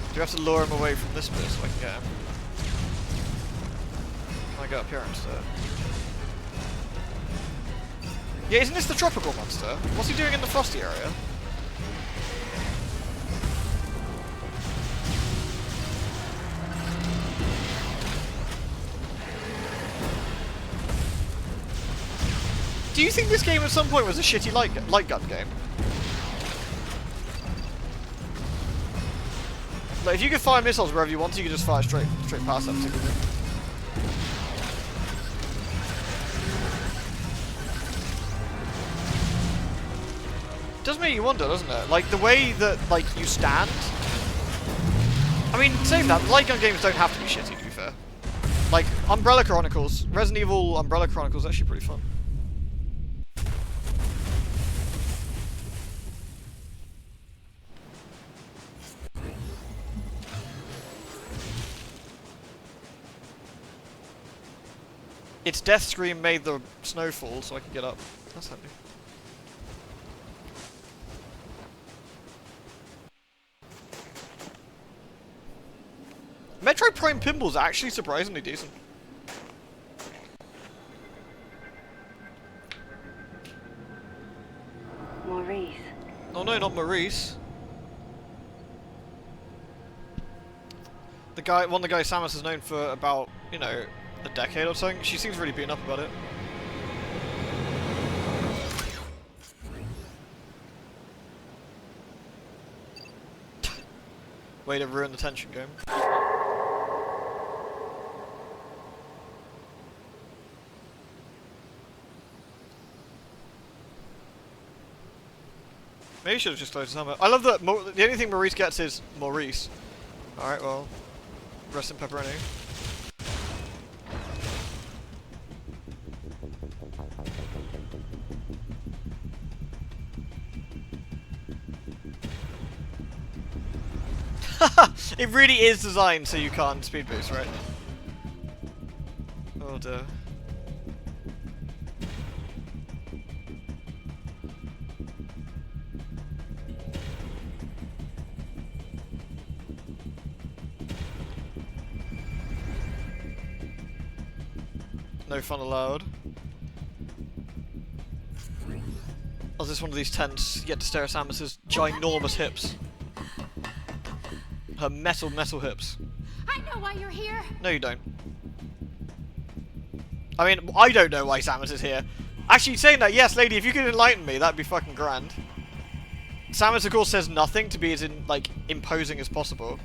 [SPEAKER 1] Do we have to lure him away from this bit so I can get him? Can I go up here instead? Yeah, isn't this the tropical monster? What's he doing in the frosty area? Do you think this game at some point was a shitty light gun game? Like, if you could fire missiles wherever you want, you could just fire straight past that particular thing. Does make you wonder, doesn't it? Like, the way that, like, you stand... I mean, saying that, light gun games don't have to be shitty, to be fair. Like, Umbrella Chronicles, Resident Evil Umbrella Chronicles is actually pretty fun. Its death scream made the snow fall so I could get up. That's handy. Metroid Prime Pinball's actually surprisingly decent.
[SPEAKER 3] Maurice.
[SPEAKER 1] Oh no, not Maurice. The guy, one of the guys Samus is known for about, you know, a decade or something. She seems really beaten up about it. Way to ruin the tension game. Maybe you should have just closed his helmet. I love that the only thing Maurice gets is Maurice. Alright, well, rest in pepperoni. It really is designed so you can't speed boost, right? Oh dear. No fun allowed. Oh, is this one of these tents? You get to stare at Samus's ginormous hips. Her metal hips.
[SPEAKER 5] I know why you're here.
[SPEAKER 1] No, you don't. I mean, I don't know why Samus is here. Actually, saying that, yes, lady, if you could enlighten me, that'd be fucking grand. Samus, of course, says nothing to be as imposing as possible.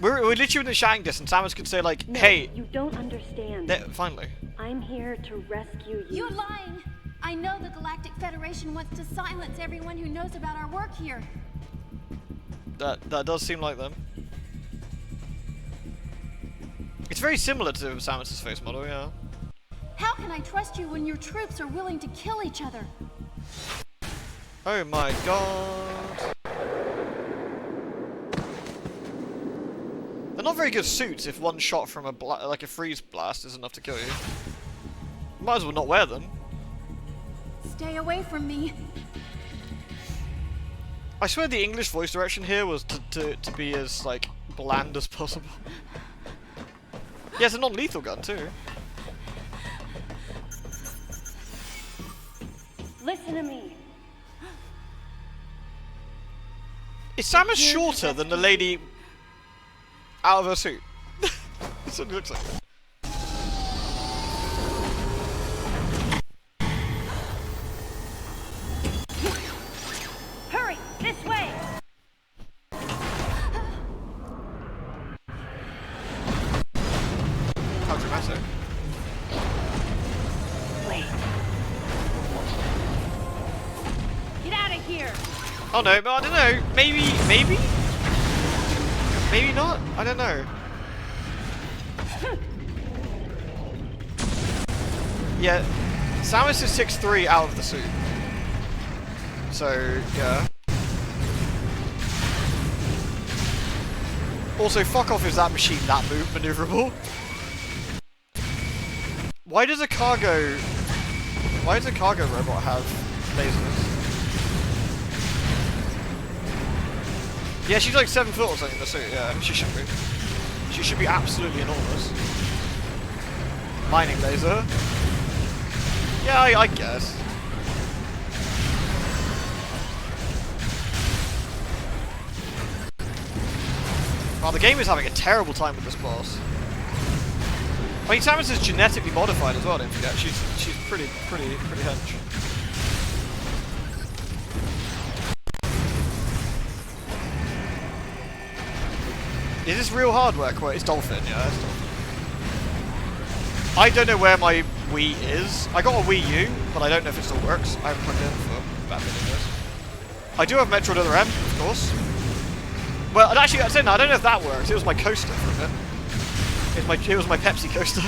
[SPEAKER 1] We're literally in the shouting distance. Samus could say, like,
[SPEAKER 3] No,
[SPEAKER 1] hey.
[SPEAKER 3] you don't understand.
[SPEAKER 1] Finally.
[SPEAKER 3] I'm here to rescue you.
[SPEAKER 5] You're lying! I know the Galactic Federation wants to silence everyone who knows about our work here.
[SPEAKER 1] That does seem like them. It's very similar to Samus's face model, yeah.
[SPEAKER 5] How can I trust you when your troops are willing to kill each other?
[SPEAKER 1] Oh my god. They're not very good suits if one shot from a freeze blast is enough to kill you. Might as well not wear them.
[SPEAKER 5] Stay away from me.
[SPEAKER 1] I swear the English voice direction here was to be as, like, bland as possible. Yeah, it's a non-lethal gun, too.
[SPEAKER 3] Listen to me.
[SPEAKER 1] Is Samus shorter than the lady out of her suit? That's what it looks like.
[SPEAKER 3] Hurry, this way.
[SPEAKER 1] How dramatic.
[SPEAKER 3] Wait. Get out of here.
[SPEAKER 1] Oh no, but I don't know. Maybe? Maybe not? I don't know. Yeah, Samus is 6'3" out of the suit. So, yeah. Also, fuck off is that machine that maneuverable? Why does a cargo robot have lasers? Yeah, she's like 7 foot or something in the suit, yeah, she should be. She should be absolutely enormous. Mining laser. Yeah, I guess. Well, the game is having a terrible time with this boss. I mean, Samus is genetically modified as well, don't forget. She's pretty hench. Is this real hardware? It's Dolphin, yeah, it's Dolphin. I don't know where my Wii is. I got a Wii U, but I don't know if it still works. I haven't plugged it in for about a million years. I do have Metroid Other M, of course. Well, actually, I don't know if that works. It was my coaster for a bit. It was my Pepsi coaster.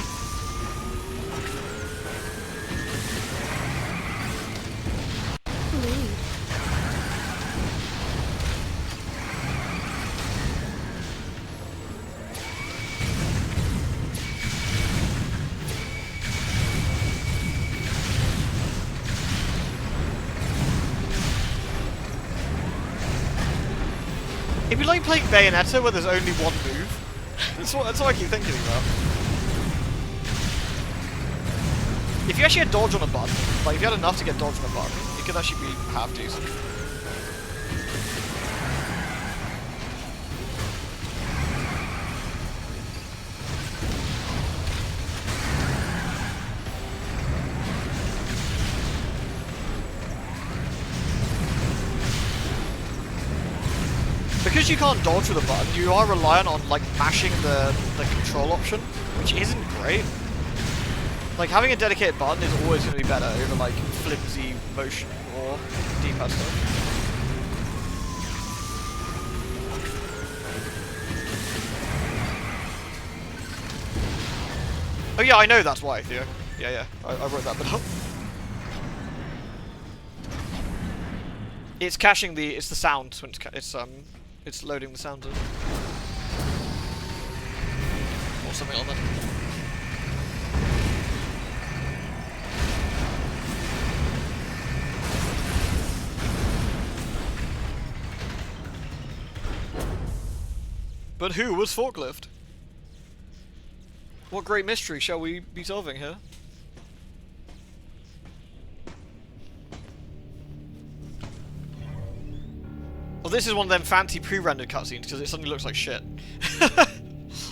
[SPEAKER 1] It'd be like playing Bayonetta where there's only one move. That's what I keep thinking about. If you actually had dodge on a button, like if you had enough to get dodge on a button, it could actually be half decent. Because you can't dodge with a button, you are reliant on like mashing the control option, which isn't great. Like having a dedicated button is always going to be better over like flimsy motion or D-pad stuff. Oh yeah, I know that's why, Theo. Yeah, I wrote that bit up. It's caching it's the sound when it's loading the sound in. Or something like that. But who was Forklift? What great mystery shall we be solving here? Well, this is one of them fancy pre-rendered cutscenes because it suddenly looks like shit.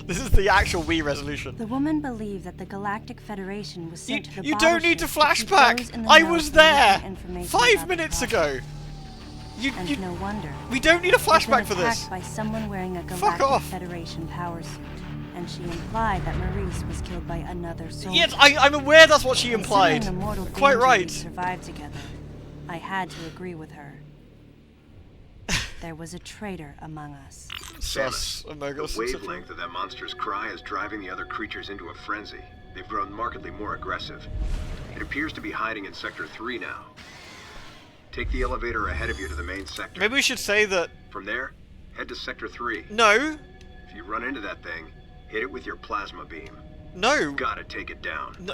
[SPEAKER 1] This is the actual Wii resolution.
[SPEAKER 3] The woman believed that the Galactic Federation was sent to the
[SPEAKER 1] You don't need to
[SPEAKER 3] battleship keep
[SPEAKER 1] flashback!
[SPEAKER 3] those in the
[SPEAKER 1] I
[SPEAKER 3] know
[SPEAKER 1] was
[SPEAKER 3] from leaking
[SPEAKER 1] there!
[SPEAKER 3] information
[SPEAKER 1] 5
[SPEAKER 3] about the
[SPEAKER 1] minutes
[SPEAKER 3] project.
[SPEAKER 1] ago! You,
[SPEAKER 3] And no wonder.
[SPEAKER 1] we don't need a
[SPEAKER 3] She'd been
[SPEAKER 1] flashback for this.
[SPEAKER 3] attacked by someone wearing a
[SPEAKER 1] Fuck
[SPEAKER 3] Galactic
[SPEAKER 1] off.
[SPEAKER 3] Federation power suit, and she implied that Maurice was killed by another soldier.
[SPEAKER 1] Yes, I'm aware that's what she implied.
[SPEAKER 3] Considering the mortal
[SPEAKER 1] Quite
[SPEAKER 3] danger
[SPEAKER 1] right.
[SPEAKER 3] we'd survived together, I had to agree with her. There was a traitor among us.
[SPEAKER 1] Sus,
[SPEAKER 4] The
[SPEAKER 1] Amogus.
[SPEAKER 4] wavelength of that monster's cry is driving the other creatures into a frenzy. They've grown markedly more aggressive. It appears to be hiding in Sector 3 now. Take the elevator ahead of you to the main sector.
[SPEAKER 1] Maybe we should say that.
[SPEAKER 4] From there, head to Sector 3.
[SPEAKER 1] No,
[SPEAKER 4] If you run into that thing, hit it with your plasma beam.
[SPEAKER 1] no.
[SPEAKER 4] Gotta take it down.
[SPEAKER 1] No.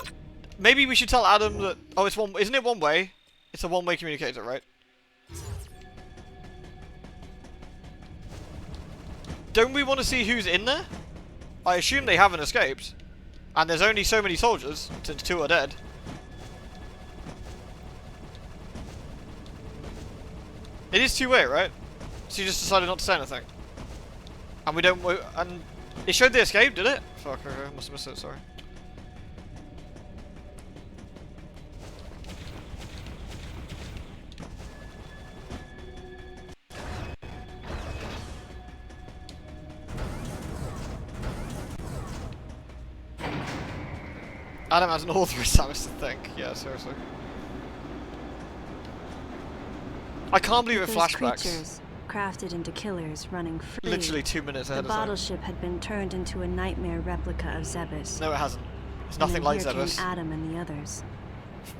[SPEAKER 1] Maybe we should tell Adam that. Oh, it's one. Isn't it one way? It's a one-way communicator, right? Don't we want to see who's in there? I assume they haven't escaped. And there's only so many soldiers, since 2 are dead. It is two-way, right? So you just decided not to say anything. And we don't... And it showed they escaped, did it? Fuck, okay, I must have missed it, sorry. Adam has an authorized Samus to think. Yeah, seriously. I can't believe it
[SPEAKER 3] Those
[SPEAKER 1] flashbacks.
[SPEAKER 3] creatures, crafted into killers running free.
[SPEAKER 1] Literally 2 minutes ahead
[SPEAKER 3] The
[SPEAKER 1] of time.
[SPEAKER 3] battleship had been turned into a nightmare replica of Zebus.
[SPEAKER 1] No, it hasn't. It's
[SPEAKER 3] And
[SPEAKER 1] nothing
[SPEAKER 3] then
[SPEAKER 1] like
[SPEAKER 3] here came
[SPEAKER 1] Zebus.
[SPEAKER 3] Adam and the others.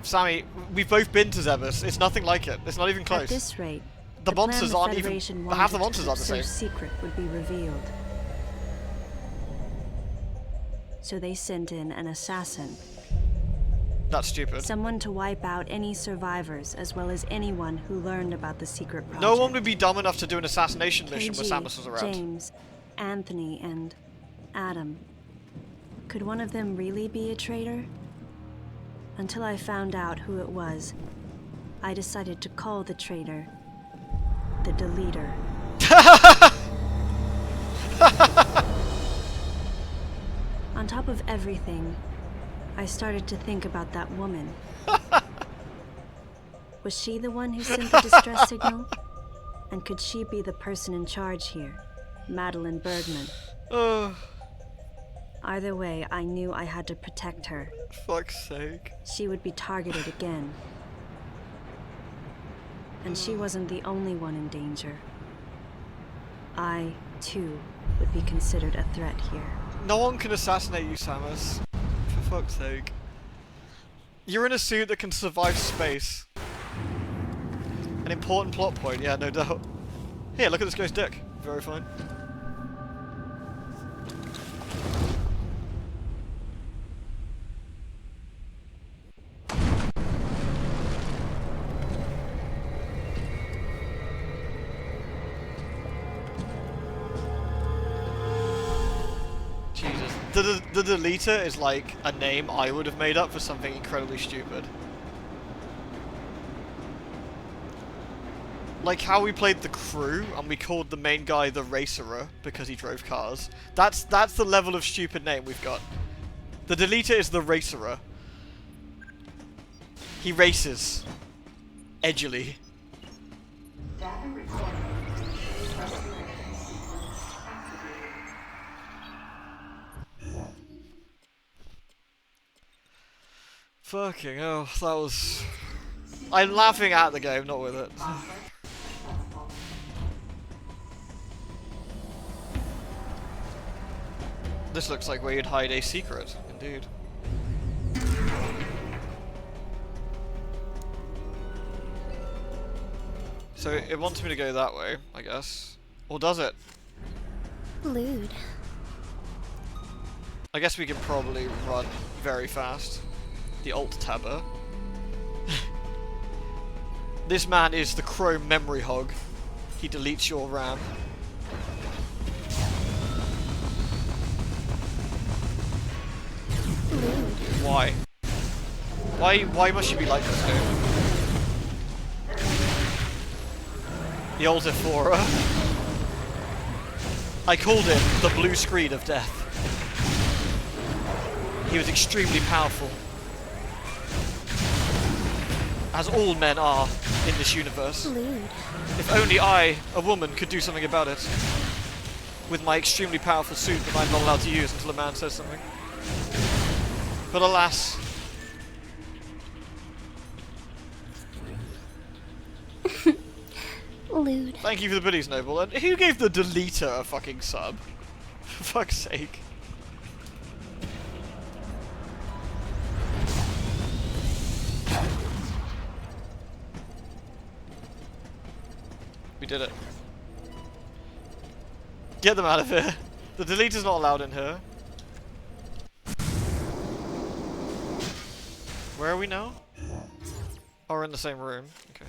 [SPEAKER 1] Sammy, we've both been to Zebus. It's nothing like it. It's not even
[SPEAKER 3] At
[SPEAKER 1] close.
[SPEAKER 3] this rate,
[SPEAKER 1] The
[SPEAKER 3] plan
[SPEAKER 1] monsters
[SPEAKER 3] the
[SPEAKER 1] aren't even...
[SPEAKER 3] Federation
[SPEAKER 1] Half the
[SPEAKER 3] wanted
[SPEAKER 1] monsters
[SPEAKER 3] to
[SPEAKER 1] aren't the
[SPEAKER 3] keep
[SPEAKER 1] same.
[SPEAKER 3] so secret would be revealed. So they sent in an assassin.
[SPEAKER 1] That's stupid.
[SPEAKER 3] Someone to wipe out any survivors, as well as anyone who learned about the secret project.
[SPEAKER 1] No one would be dumb enough to do an assassination mission where
[SPEAKER 3] KG,
[SPEAKER 1] Samus was around.
[SPEAKER 3] James, Anthony, and Adam. Could one of them really be a traitor? Until I found out who it was, I decided to call the traitor the Deleter. On top of everything, I started to think about that woman. Was she the one who sent the distress signal? And could she be the person in charge here, Madeline Bergman?
[SPEAKER 1] Oh,
[SPEAKER 3] Either way, I knew I had to protect her.
[SPEAKER 1] fuck's sake.
[SPEAKER 3] She would be targeted again. And she wasn't the only one in danger. I, too, would be considered a threat here.
[SPEAKER 1] No one can assassinate you, Samus. For fuck's sake. You're in a suit that can survive space. An important plot point, yeah, no doubt. Here, look at this guy's dick. Very fine. Jesus. The Deleter is like a name I would have made up for something incredibly stupid. Like how we played the Crew and we called the main guy the Racerer because he drove cars. That's the level of stupid name we've got. The Deleter is the Racerer. He races. Edgily.
[SPEAKER 2] Data recording. Restoration sequence activated.
[SPEAKER 1] Fucking hell, that was... I'm laughing at the game, not with it. This looks like where you'd hide a secret, indeed. So it wants me to go that way, I guess. Or does it?
[SPEAKER 5] Lewd.
[SPEAKER 1] I guess we can probably run very fast. The alt tabber. This man is the Chrome memory hog. He deletes your RAM. Why? Why must you be like this, dude? The old Ephora. I called it the blue screen of death. He was extremely powerful. As all men are in this universe.
[SPEAKER 3] Lewd.
[SPEAKER 1] If only I, a woman, could do something about it. With my extremely powerful suit that I'm not allowed to use until a man says something. But alas.
[SPEAKER 3] Lewd.
[SPEAKER 1] Thank you for the biddies, Noble. And who gave the deleter a fucking sub? For fuck's sake. We did it. Get them out of here. The deleter's not allowed in here. Where are we now? Oh, we're in the same room. Okay.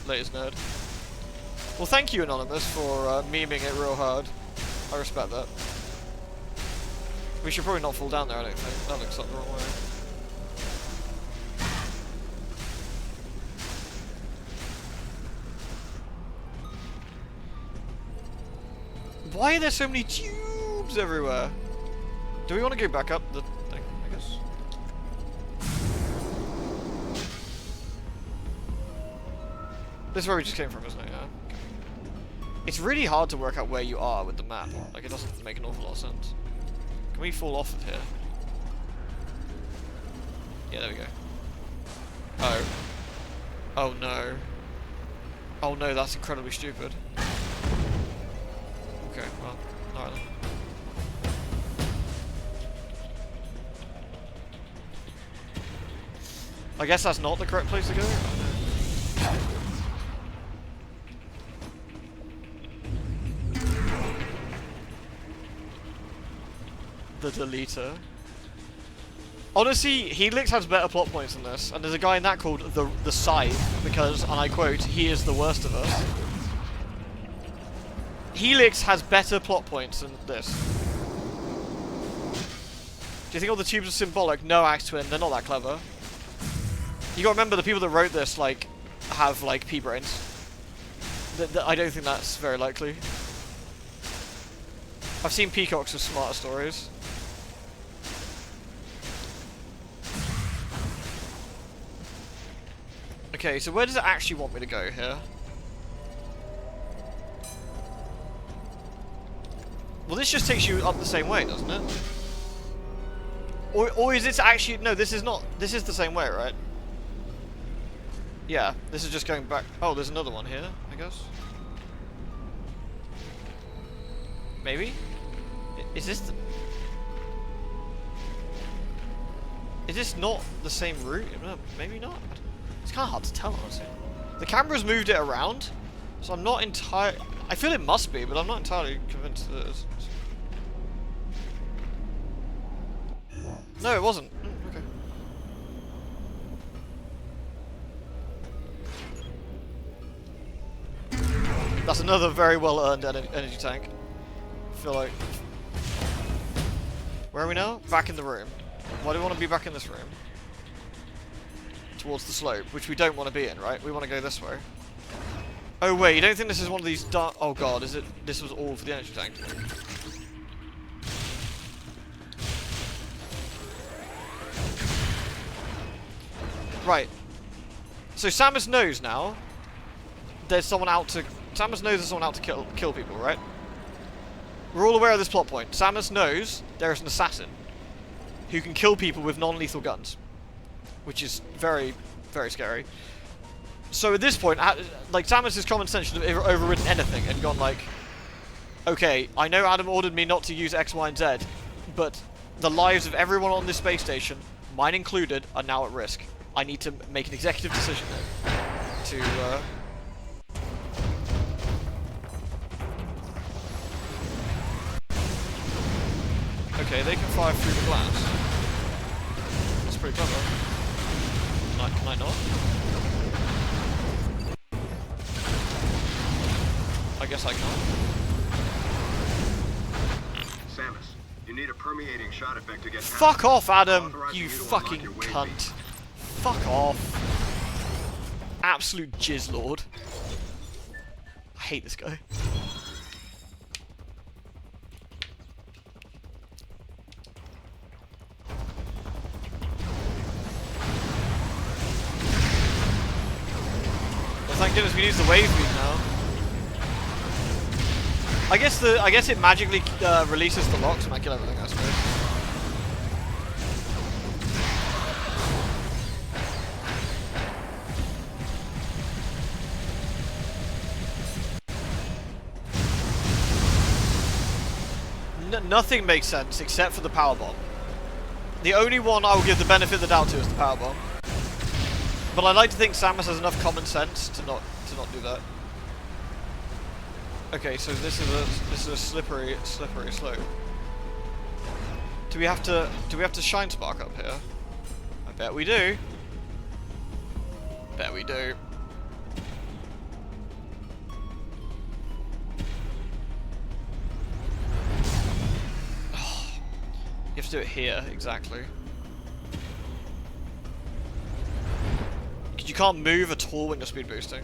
[SPEAKER 1] Latest nerd. Well, thank you, Anonymous, for memeing it real hard. I respect that. We should probably not fall down there, I don't think. That looks like the wrong way. Why are there so many tubes everywhere? Do we want to go back up the thing, I guess? This is where we just came from, isn't it? Yeah. Okay. It's really hard to work out where you are with the map. Like, it doesn't make an awful lot of sense. Can we fall off of here? Yeah, there we go. Oh. Oh no. Oh no, that's incredibly stupid. Okay, well, alright then. I guess that's not the correct place to go? Oh, no. The deleter. Honestly, Helix has better plot points than this, and there's a guy in that called the Scythe, because, and I quote, he is the worst of us. Helix has better plot points than this. Do you think all the tubes are symbolic? No, Axe Twin, they're not that clever. You gotta remember, the people that wrote this, like, have, like, pea brains. I don't think that's very likely. I've seen peacocks with smarter stories. Okay, so where does it actually want me to go here? Well, this just takes you up the same way, doesn't it? Or is it actually... No, this is not. This is the same way, right? Yeah, this is just going back... Oh, there's another one here, I guess. Maybe? Is this... Is this not the same route? Maybe not. It's kind of hard to tell, honestly. The camera's moved it around, so I'm not entirely... I feel it must be, but I'm not entirely convinced that it is. No, it wasn't. Okay. That's another very well-earned energy tank. I feel like... Where are we now? Back in the room. Why do we want to be back in this room? Towards the slope, which we don't want to be in, right? We want to go this way. Oh wait, you don't think this is one of these dark... Oh god, is it... This was all for the energy tank. Right. So Samus knows now there's someone out to... Samus knows there's someone out to kill people, right? We're all aware of this plot point. Samus knows there is an assassin who can kill people with non-lethal guns. Which is very, very scary. So at this point, like, Samus's common sense should have overridden anything and gone like, okay, I know Adam ordered me not to use X, Y, and Z, but the lives of everyone on this space station, mine included, are now at risk. I need to make an executive decision to, Okay, they can fire through the glass. That's pretty clever. Can I not? I guess I can't.
[SPEAKER 4] Samus, you need a permeating shot effect to get...
[SPEAKER 1] Fuck off, Adam! You fucking cunt. Fuck off. Absolute jizzlord. I hate this guy. Goodness, we use the wave beam now. I guess it magically releases the locks and I kill everything, I suppose. Nothing makes sense except for the power bomb. The only one I will give the benefit of the doubt to is the power bomb. But I like to think Samus has enough common sense to not do that. Okay, so this is a slippery slope. Do we have to shine spark up here? I bet we do. Bet we do. You have to do it here, exactly. You can't move at all when you're speed boosting.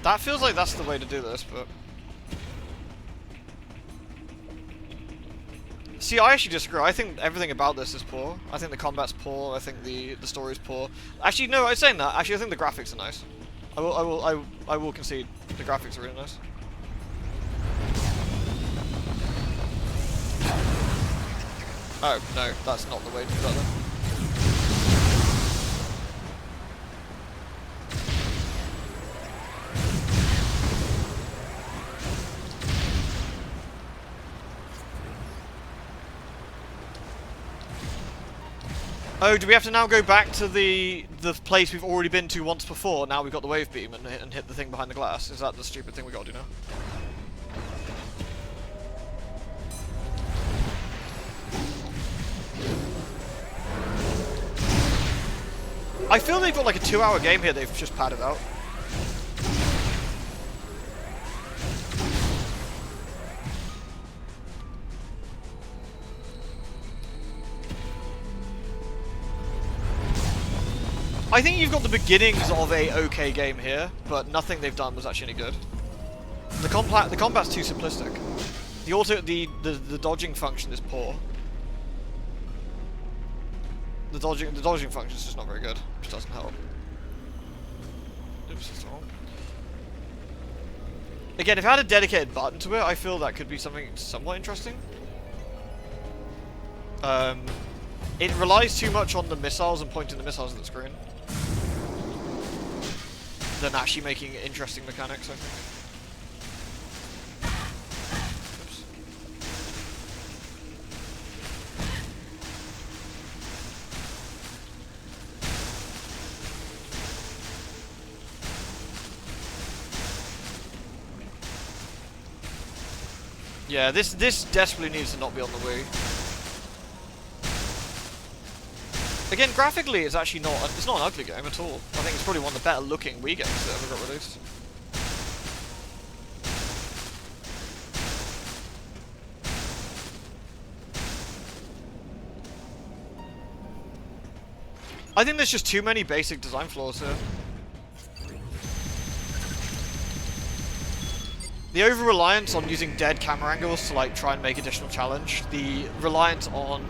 [SPEAKER 1] That feels like that's the way to do this, but... See, I actually disagree. I think everything about this is poor. I think the combat's poor. I think the story's poor. Actually, no, I'm saying that. Actually, I think the graphics are nice. I will concede. The graphics are really nice. Oh, no, that's not the way to do that then. Oh, do we have to now go back to the place we've already been to once before? Now we've got the wave beam and hit the thing behind the glass. Is that the stupid thing we got to do now? I feel they've got like a 2-hour game here they've just padded out. I think you've got the beginnings of a okay game here, but nothing they've done was actually any good. The combat's too simplistic. The dodging function is poor. The dodging function is just not very good, which doesn't help. Oops, that's wrong. Again, if I had a dedicated button to it, I feel that could be something somewhat interesting. It relies too much on the missiles and pointing the missiles at the screen than actually making interesting mechanics, I think. Oops. Yeah, this desperately needs to not be on the Wii. Again, graphically, it's actually not. It's not an ugly game at all. I think it's probably one of the better looking Wii games that ever got released. I think there's just too many basic design flaws here. The over-reliance on using dead camera angles to like try and make additional challenge. The reliance on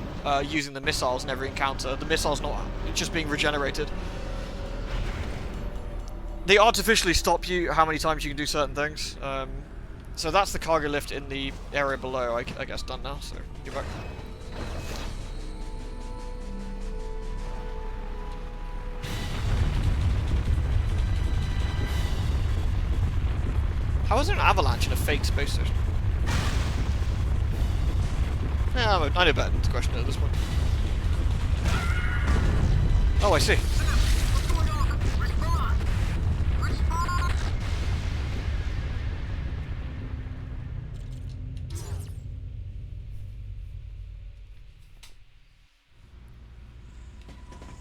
[SPEAKER 1] using the missiles in every encounter. The missiles not just being regenerated. They artificially stop you how many times you can do certain things. So that's the cargo lift in the area below, I guess, done now. So get back. How is there an avalanche in a fake space station? Yeah, I know better to question it at this point. Oh, I see.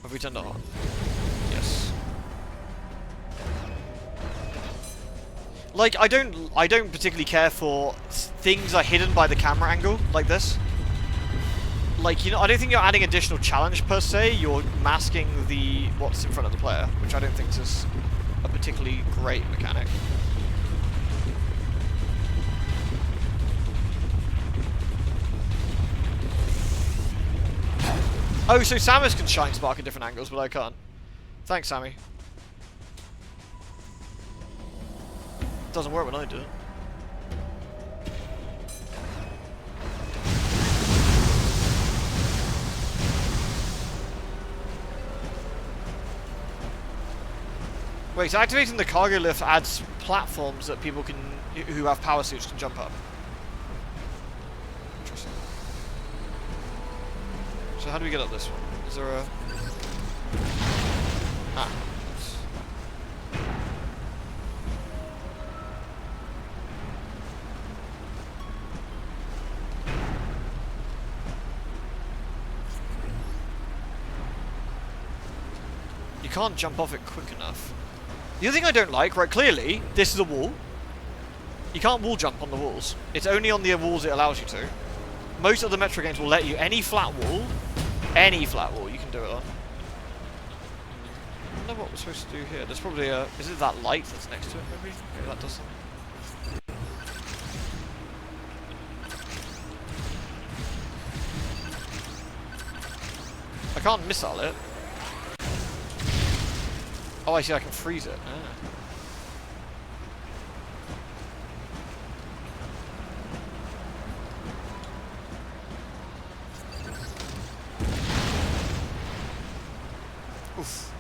[SPEAKER 1] Have we turned it on? Yes. Like, I don't particularly care for things are hidden by the camera angle, like this. Like, you know, I don't think you're adding additional challenge per se, you're masking what's in front of the player, which I don't think is a particularly great mechanic. Oh, so Samus can shine spark at different angles, but I can't. Thanks, Sammy. Doesn't work when I do it. Wait, so activating the cargo lift adds platforms that people can, who have power suits, can jump up. Interesting. So how do we get up this one? Is there a... Ah. Oops. You can't jump off it quick enough. The other thing I don't like, right, clearly, this is a wall. You can't wall jump on the walls. It's only on the walls it allows you to. Most of the Metro games will let you, any flat wall you can do it on. I don't know what we're supposed to do here. There's probably a... Is it that light that's next to it, maybe? Maybe that does something. I can't missile it. Oh, I see, I can freeze it. Ah. Oof.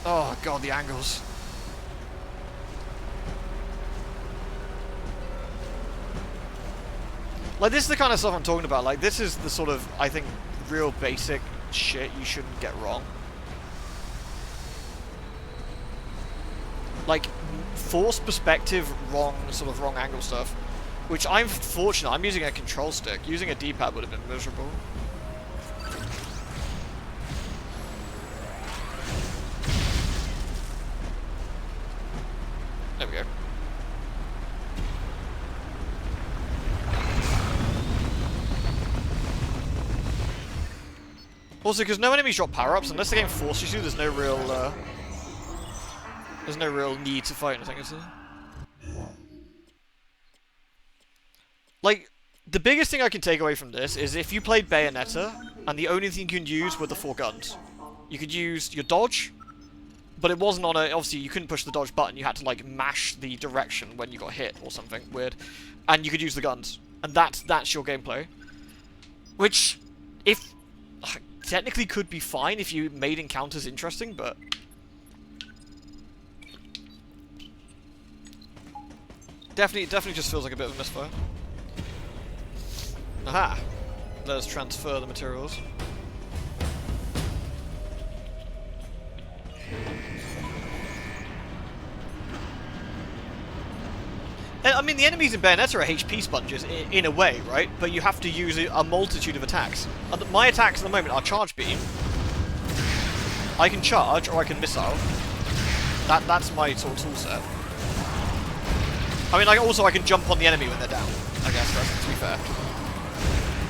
[SPEAKER 1] Oh god, the angles. Like, this is the kind of stuff I'm talking about. Like, this is the sort of, I think, real basic shit you shouldn't get wrong. Like, forced perspective, sort of wrong angle stuff. Which I'm fortunate, I'm using a control stick. Using a D-pad would have been miserable. There we go. Also, because no enemies drop power-ups, unless the game forces you, there's no real need to fight anything, is there? Like, the biggest thing I can take away from this is if you played Bayonetta, and the only thing you can use were the 4 guns. You could use your dodge, but it wasn't on a... Obviously, you couldn't push the dodge button. You had to, like, mash the direction when you got hit or something weird. And you could use the guns. And that's your gameplay. Which, if... technically could be fine if you made encounters interesting, but... Definitely just feels like a bit of a misfire. Aha! Let us transfer the materials. I mean, the enemies in Bayonetta are HP sponges, in a way, right? But you have to use a multitude of attacks. My attacks at the moment are Charge Beam. I can charge, or I can missile. That's my sort of tool set. I mean, I can jump on the enemy when they're down, I guess, to be fair.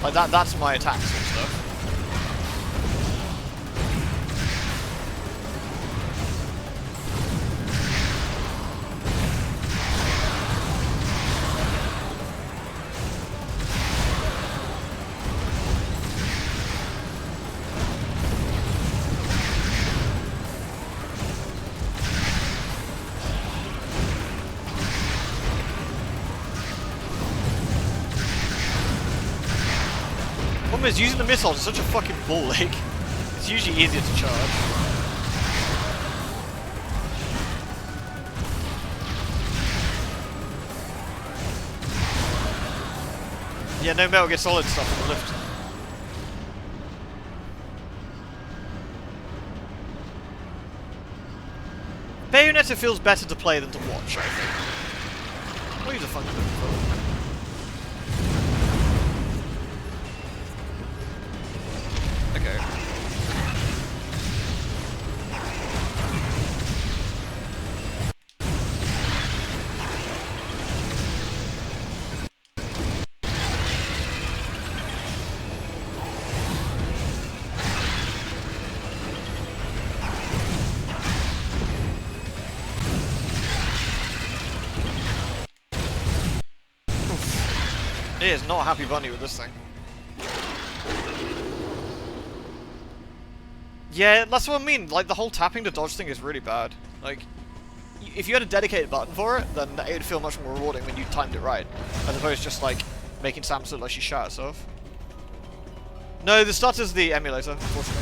[SPEAKER 1] Like, that's my attacks and stuff. Is using the missiles is such a fucking ball ache. It's usually easier to charge. Yeah, no Metal Gear Solid stuff on the lift. Bayonetta feels better to play than to watch, I think. What are you the fuck looking for? Okay. It is not a happy bunny with this thing. Yeah, that's what I mean. Like, the whole tapping to dodge thing is really bad. Like, if you had a dedicated button for it, then it would feel much more rewarding when you timed it right. As opposed to just, like, making Sam look like she shot herself. No, the stutter's the emulator, unfortunately.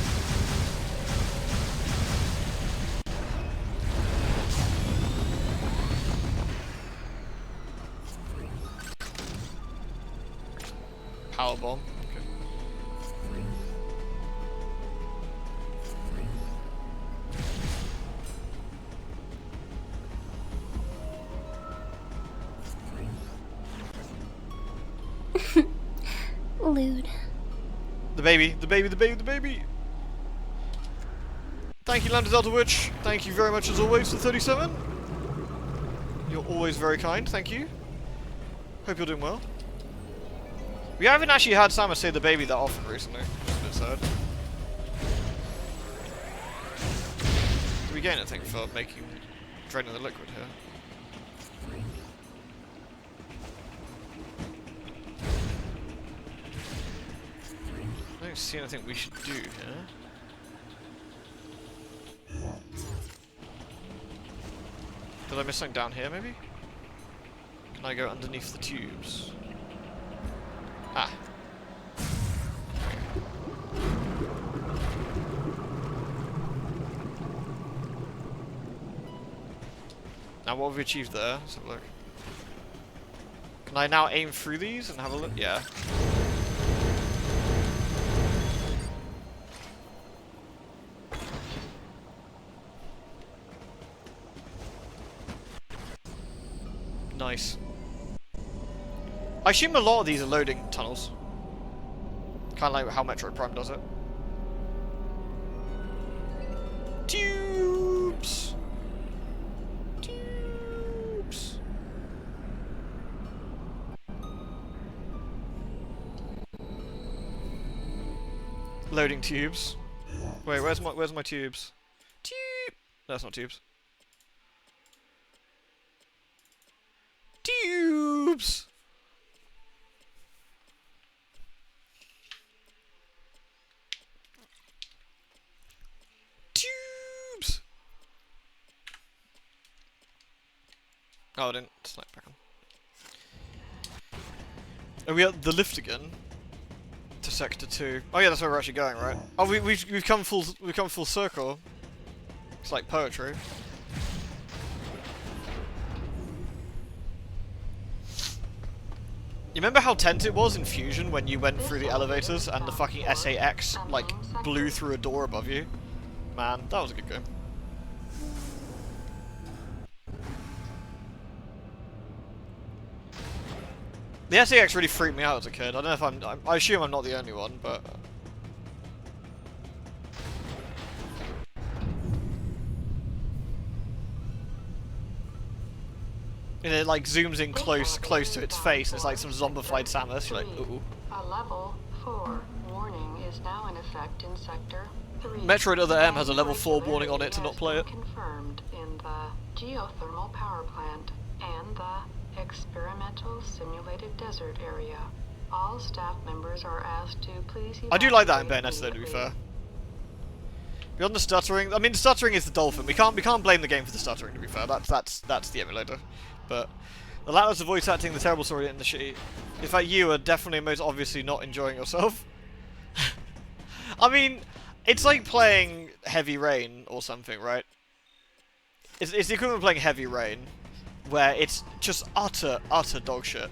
[SPEAKER 1] Powerbomb.
[SPEAKER 6] Okay. Lewd.
[SPEAKER 1] The baby, the baby, the baby, the baby! Thank you, Lambda Delta Witch. Thank you very much as always for 37. You're always very kind, thank you. Hope you're doing well. We haven't actually had Samus say the baby that often recently, which is a bit sad. Do we gain anything for draining the liquid here? I don't see anything we should do here. Did I miss something down here, maybe? Can I go underneath the tubes? Ah. Now what have we achieved there? Let's have a look. Can I now aim through these and have a look? Yeah. Nice. I assume a lot of these are loading tunnels. Kind of like how Metroid Prime does it. Tubes! Tubes! Loading tubes. Wait, where's my tubes? Tube! That's not tubes. Tubes! Tubes! Oh, I didn't snipe back on. Are we at the lift again? To sector 2. Oh yeah, that's where we're actually going, right? Oh, we've come full circle. It's like poetry. You remember how tense it was in Fusion when you went through the elevators and the fucking SAX, like, blew through a door above you? Man, that was a good game. The SAX really freaked me out as a kid. I don't know if I assume I'm not the only one, but... And it like zooms in close to its face, and it's like some zombified Samus. You're like, ooh.
[SPEAKER 2] A level 4 warning is now in effect in sector 3.
[SPEAKER 1] Metroid Other M has a level 4 warning on it to not play it.
[SPEAKER 2] Confirmed in the geothermal power plant and the experimental simulated desert area. All staff members are asked to please.
[SPEAKER 1] I do like that in Bayonetta though, to be fair. Beyond the stuttering, I mean, the stuttering is the dolphin. We can't blame the game for the stuttering, to be fair. That's the emulator. But the lack of voice acting, the terrible story, and the shitty. In fact, you are definitely most obviously not enjoying yourself. I mean, it's like playing Heavy Rain or something, right? It's the equivalent of playing Heavy Rain, where it's just utter dog shit.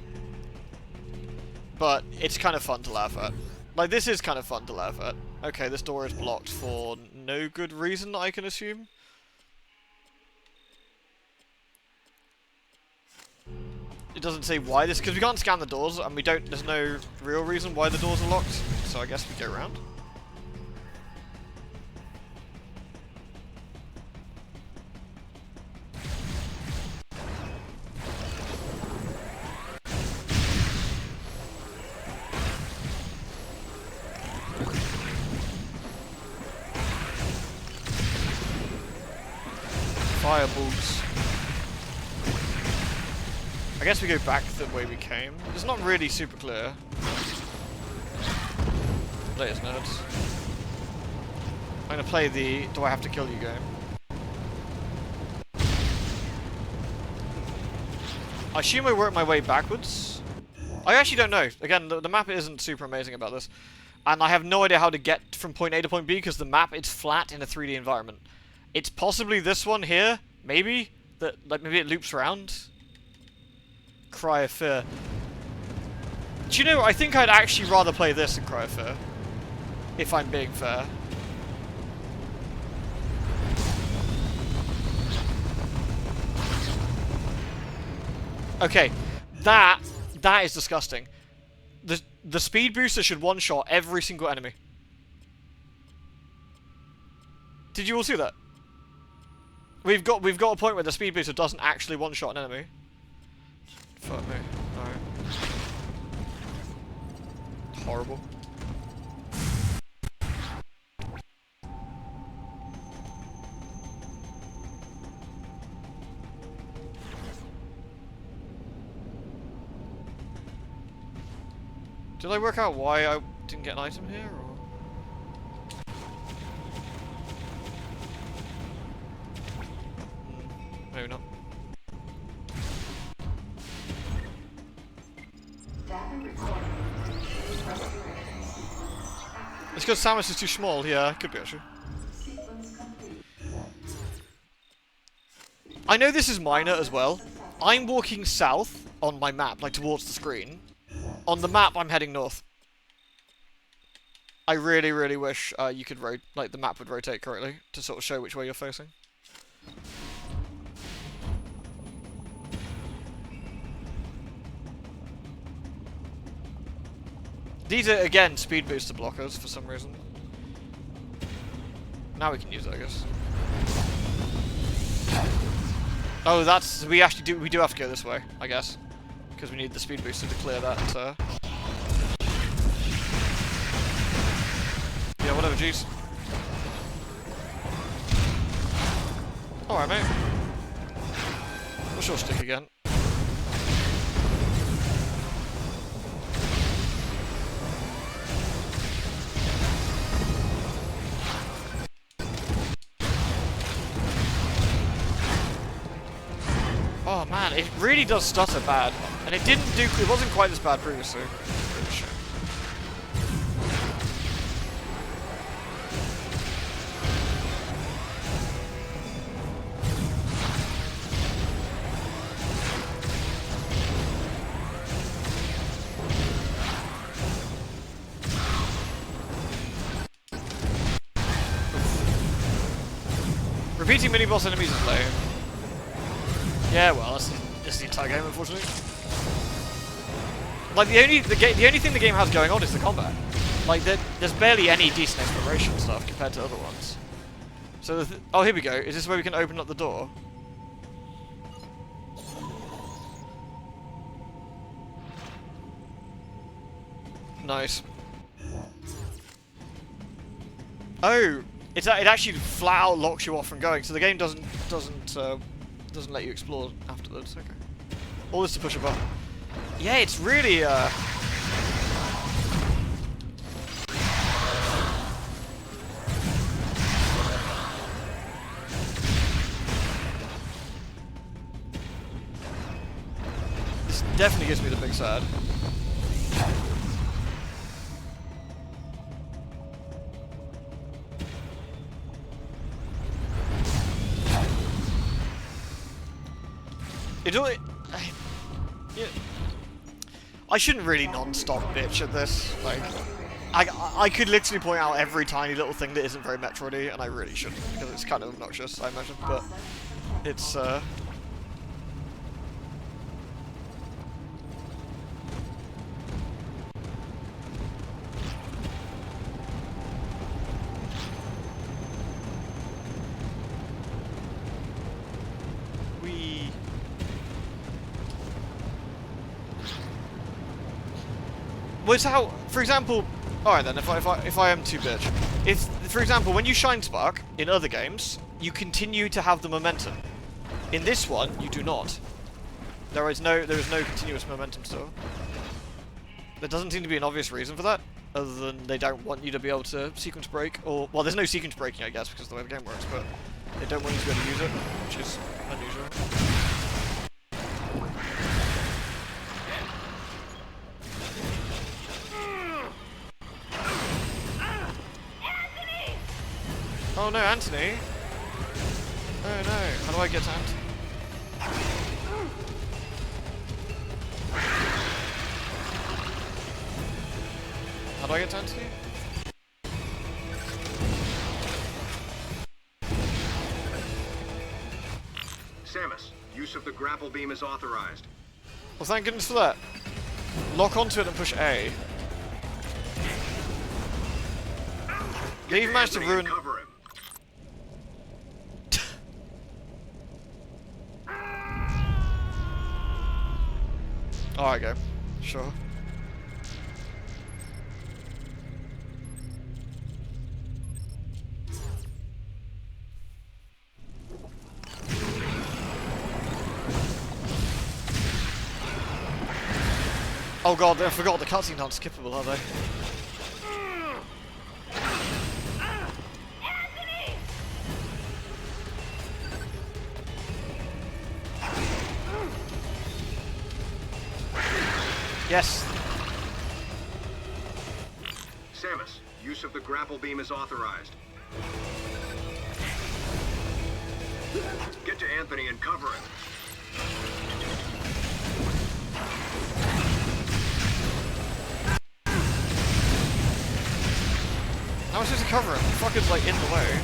[SPEAKER 1] But it's kind of fun to laugh at. Like, this is kind of fun to laugh at. Okay, this door is blocked for no good reason, I can assume. It doesn't say why this, because we can't scan the doors, and there's no real reason why the doors are locked, so I guess we go around. Fireballs. I guess we go back the way we came. It's not really super clear. Latest nerds. I'm gonna play the do I have to kill you game. I assume I work my way backwards. I actually don't know. Again, the map isn't super amazing about this. And I have no idea how to get from point A to point B because the map is flat in a 3D environment. It's possibly this one here, maybe, that like maybe it loops around. Cry of Fear. Do you know, I think I'd actually rather play this than Cry of Fear. If I'm being fair. Okay, that is disgusting. The speed booster should one-shot every single enemy. Did you all see that? We've got a point where the speed booster doesn't actually one-shot an enemy. Fuck me. Alright. Horrible. Did I work out why I didn't get an item here, or...? Maybe not. It's because Samus is too small, yeah, could be actually. I know this is minor as well. I'm walking south on my map, like towards the screen. On the map, I'm heading north. I really, really wish you could the map would rotate correctly to sort of show which way you're facing. These are again speed booster blockers for some reason. Now we can use it, I guess. Oh, that's we do have to go this way, I guess. Because we need the speed booster to clear that. Yeah, whatever, jeez. Alright, mate. What's your stick again? Oh man, it really does stutter bad. And it wasn't quite as bad previously. Repeating mini-boss enemies is lame. Yeah, well, that's the entire game, unfortunately. Like, the only thing the game has going on is the combat. Like, there's barely any decent exploration stuff compared to other ones. So, oh, here we go. Is this where we can open up the door? Nice. Oh, it actually flat out locks you off from going, so the game doesn't let you explore afterwards. Okay. All this to push a button. Yeah, it's really this definitely gives me the big sad. Yeah. I shouldn't really non-stop bitch at this. Like, I could literally point out every tiny little thing that isn't very Metroid-y, and I really shouldn't, because it's kind of obnoxious, I imagine, but it's, Well, it's how, for example, alright then, if I am too bitch. If, for example, when you Shine Spark in other games, you continue to have the momentum. In this one, you do not. There is no continuous momentum store. There doesn't seem to be an obvious reason for that, other than they don't want you to be able to sequence break, or well, there's no sequence breaking, I guess, because of the way the game works, but they don't want you to be able to use it, which is unusual. Oh no, Anthony! Oh no, how do I get to Anthony? How do I get to Anthony?
[SPEAKER 4] Samus, use of the grapple beam is authorized.
[SPEAKER 1] Well, thank goodness for that. Lock onto it and push A. They even managed to ruin...
[SPEAKER 4] Cover him.
[SPEAKER 1] Alright, go. Sure. Oh god, I forgot the cutscenes aren't skippable, are they? Yes.
[SPEAKER 4] Samus, use of the grapple beam is authorized. Get to Anthony and cover him.
[SPEAKER 1] How am I supposed to cover him? The fucker's like in the way.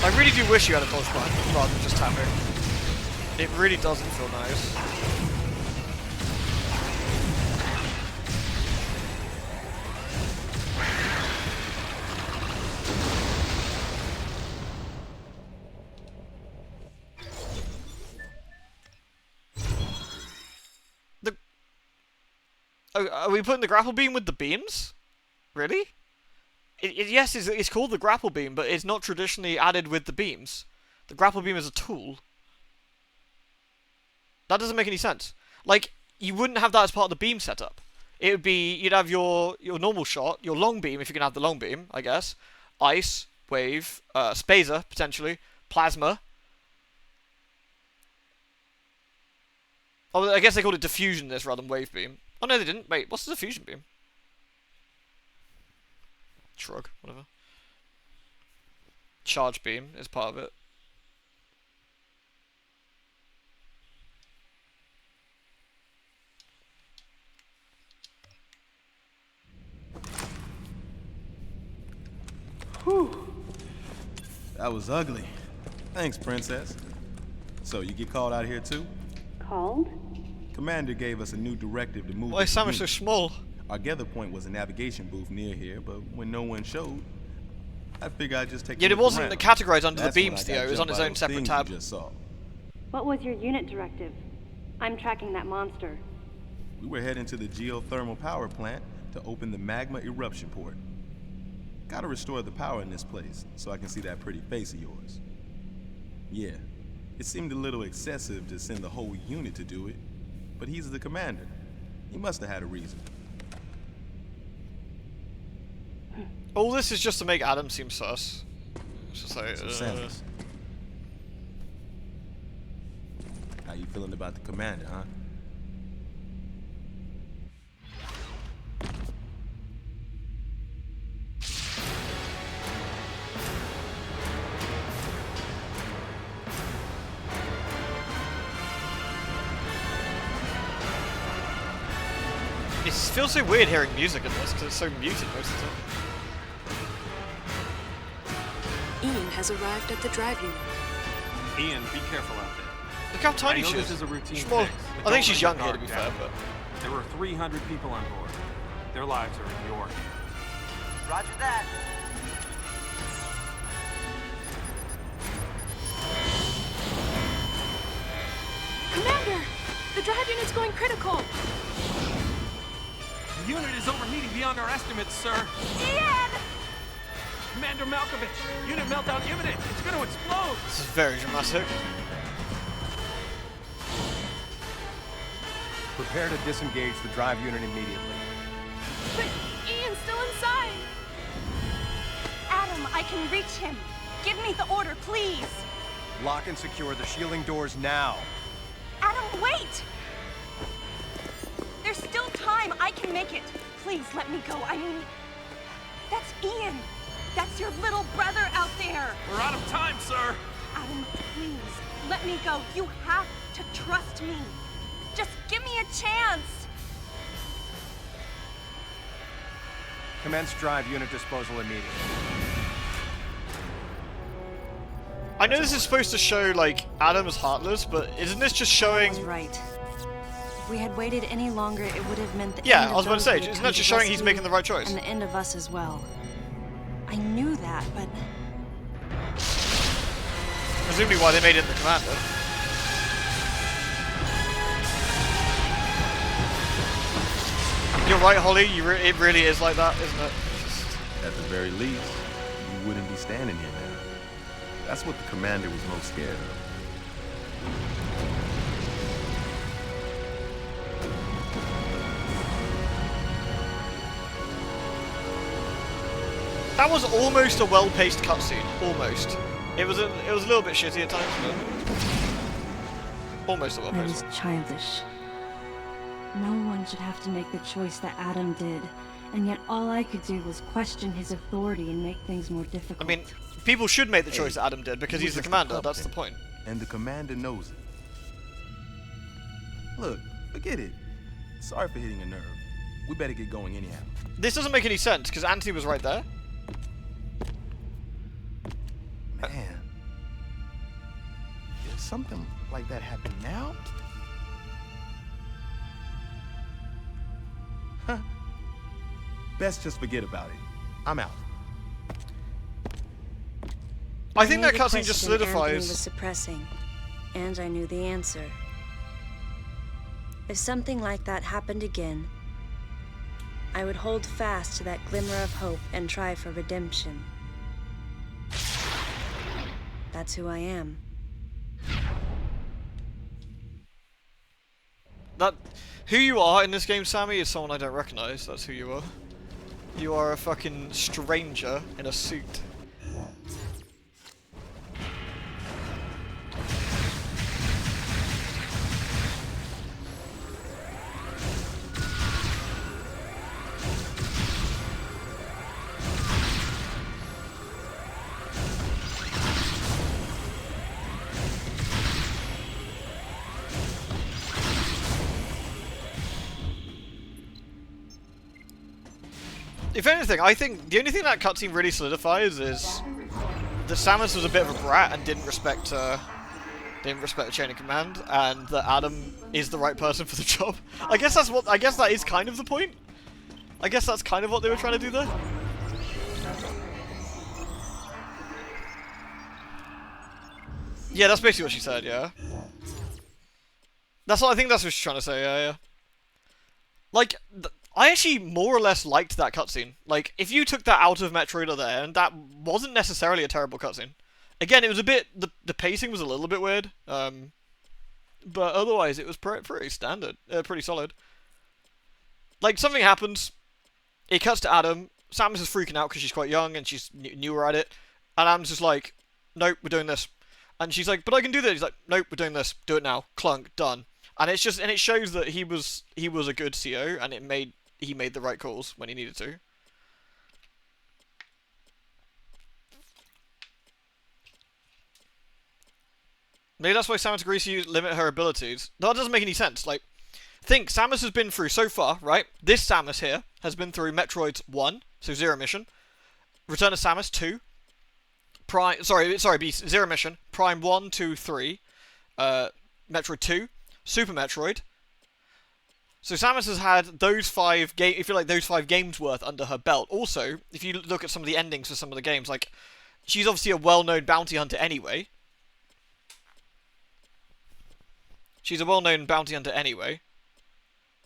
[SPEAKER 1] I really do wish you had a pulse button rather than just tapping. It really doesn't feel nice. Oh, are we putting the grapple beam with the beams? Really? Yes, it's called the grapple beam, but it's not traditionally added with the beams. The grapple beam is a tool. That doesn't make any sense. Like, you wouldn't have that as part of the beam setup. It would be, you'd have your normal shot, your long beam, if you can have the long beam, I guess. Ice, wave, spazer, potentially, plasma. Oh, I guess they called it diffusion this rather than wave beam. Oh no, they didn't. Wait, what's the diffusion beam? Shrug, whatever. Charge beam is part of it.
[SPEAKER 7] Whew. That was ugly. Thanks, Princess. So, you get called out here too?
[SPEAKER 3] Called?
[SPEAKER 7] Commander gave us a new directive to move.
[SPEAKER 1] Why is Sammy so small?
[SPEAKER 7] Our gather point was a navigation booth near here, but when no one showed, I figured I'd just take.
[SPEAKER 1] Yet it wasn't
[SPEAKER 7] around.
[SPEAKER 1] categorized under
[SPEAKER 7] That's
[SPEAKER 1] the
[SPEAKER 7] when
[SPEAKER 1] beams,
[SPEAKER 7] I got
[SPEAKER 1] Theo. It was on
[SPEAKER 7] jumped
[SPEAKER 1] its
[SPEAKER 7] by
[SPEAKER 1] own
[SPEAKER 7] those
[SPEAKER 1] separate
[SPEAKER 7] things
[SPEAKER 1] tab.
[SPEAKER 7] you just saw.
[SPEAKER 3] What was your unit directive? I'm tracking that monster.
[SPEAKER 7] We were heading to the geothermal power plant to open the magma eruption port. Gotta restore the power in this place so I can see that pretty face of yours. Yeah, it seemed a little excessive to send the whole unit to do it, but he's the commander. He must have had a reason.
[SPEAKER 1] All this is just to make Adam seem sus. It's just like,
[SPEAKER 7] So Samus, how you feeling about the commander, huh?
[SPEAKER 1] It feels so weird hearing music in this because it's so muted most of the time.
[SPEAKER 8] Ian has arrived at the drive unit.
[SPEAKER 9] Ian, be careful out there.
[SPEAKER 1] Look how tiny
[SPEAKER 8] I know
[SPEAKER 1] she
[SPEAKER 8] this
[SPEAKER 1] is.
[SPEAKER 8] is a routine
[SPEAKER 1] Small.
[SPEAKER 8] fix, but
[SPEAKER 1] I
[SPEAKER 8] don't
[SPEAKER 1] think she's
[SPEAKER 8] let your
[SPEAKER 1] young here, to be
[SPEAKER 8] guard
[SPEAKER 1] fair,
[SPEAKER 8] down.
[SPEAKER 1] but...
[SPEAKER 8] There were 300 people on board. Their lives are in your hands.
[SPEAKER 9] Roger that.
[SPEAKER 5] Commander! The drive unit's going critical!
[SPEAKER 8] The unit is overheating beyond our estimates, sir.
[SPEAKER 5] Ian!
[SPEAKER 8] Commander Malkovich, unit meltdown imminent. It's going to explode.
[SPEAKER 1] This is very dramatic.
[SPEAKER 10] Prepare to disengage the drive unit immediately.
[SPEAKER 5] But Ian's still inside! Adam, I can reach him. Give me the order, please.
[SPEAKER 10] Lock and secure the shielding doors now.
[SPEAKER 5] Adam, wait! There's still time. I can make it. Please let me go. I mean, that's Ian. That's your little brother out there.
[SPEAKER 8] We're out of time, sir.
[SPEAKER 5] Adam, please, let me go. You have to trust me. Just give me a chance.
[SPEAKER 10] Commence drive unit disposal immediately.
[SPEAKER 1] I know this is supposed to show, like, Adam is heartless, but isn't this just showing...
[SPEAKER 3] was right. If we had waited any longer, it would have meant the
[SPEAKER 1] Yeah,
[SPEAKER 3] end
[SPEAKER 1] I was
[SPEAKER 3] of
[SPEAKER 1] about to say,
[SPEAKER 3] those who
[SPEAKER 1] isn't
[SPEAKER 3] had
[SPEAKER 1] that just
[SPEAKER 3] come to
[SPEAKER 1] showing he's
[SPEAKER 3] rescue
[SPEAKER 1] making the right choice?
[SPEAKER 3] And the end of us as well. I knew that, but
[SPEAKER 1] Presumably why they made it in the commander. You're right, Holly, it really is like that, isn't it?
[SPEAKER 7] At the very least, you wouldn't be standing here now. That's what the commander was most scared of.
[SPEAKER 1] That was almost a well-paced cutscene. Almost. It was a little bit shitty at times, but almost a
[SPEAKER 3] I
[SPEAKER 1] well-paced.
[SPEAKER 3] was childish. No one should have to make the choice that Adam did, and yet all I could do was question his authority and make things more difficult.
[SPEAKER 1] I mean, people should make the choice that Adam did because
[SPEAKER 7] He
[SPEAKER 1] he's
[SPEAKER 7] was
[SPEAKER 1] the
[SPEAKER 7] just a
[SPEAKER 1] commander. That's the
[SPEAKER 7] puppet.
[SPEAKER 1] point.
[SPEAKER 7] And the commander knows it. Look, forget it. Sorry for hitting a nerve. We better get going anyhow.
[SPEAKER 1] This doesn't make any sense because Anthony was right there.
[SPEAKER 7] Man. Did something like that happen now? Huh. Best just forget about it. I'm out.
[SPEAKER 1] I think that
[SPEAKER 3] knew the
[SPEAKER 1] cutscene just
[SPEAKER 3] question Anthony was
[SPEAKER 1] solidifies.
[SPEAKER 3] suppressing, and I knew the answer. If something like that happened again, I would hold fast to that glimmer of hope and try for redemption. That's who I am.
[SPEAKER 1] That who you are in this game, Sammy, is someone I don't recognize. That's who you are. You are a fucking stranger in a suit. If anything, I think the only thing that cutscene really solidifies is that Samus was a bit of a brat and didn't respect the chain of command, and that Adam is the right person for the job. I guess that is kind of the point. I guess that's kind of what they were trying to do there. Yeah, that's basically what she said. Yeah. I think that's what she's trying to say. Yeah. Like, I actually more or less liked that cutscene. Like, if you took that out of Metroid Other M, that wasn't necessarily a terrible cutscene. Again, it was a bit, the pacing was a little bit weird, but otherwise it was pretty standard, pretty solid. Like, something happens, it cuts to Adam, Samus is freaking out because she's quite young and she's newer at it, and Adam's just like, nope, we're doing this. And she's like, but I can do this. He's like, nope, we're doing this. Do it now. Clunk, done. And it's just, and it shows that he was a good CO, and he made the right calls when he needed to. Maybe that's why Samus agrees to limit her abilities. No, that doesn't make any sense. Like, think, Samus has been through so far, right? This Samus here has been through Metroid 1, so Zero Mission. Return of Samus 2. Zero Mission. Prime 1, 2, 3. Metroid 2, Super Metroid. So Samus has had those 5 those 5 games worth under her belt. Also, if you look at some of the endings for some of the games, like, she's obviously a well-known bounty hunter anyway. She's a well-known bounty hunter anyway.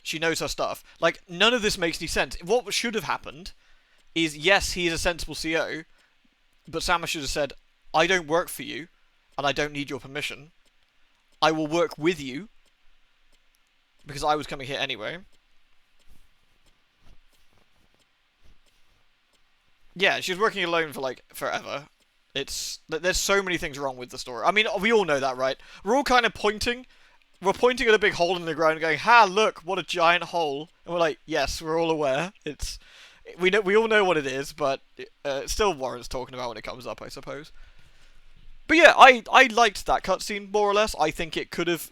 [SPEAKER 1] She knows her stuff. Like, none of this makes any sense. What should have happened is, yes, he is a sensible CO, but Samus should have said, I don't work for you, and I don't need your permission. I will work with you, because I was coming here anyway. Yeah, she was working alone for, like, forever. There's so many things wrong with the story. I mean, we all know that, right? We're all kind of pointing. We're pointing at a big hole in the ground and going, ha, look, what a giant hole. And we're like, yes, we're all aware. We all know what it is, but it still warrants talking about when it comes up, I suppose. But yeah, I liked that cutscene, more or less. I think it could have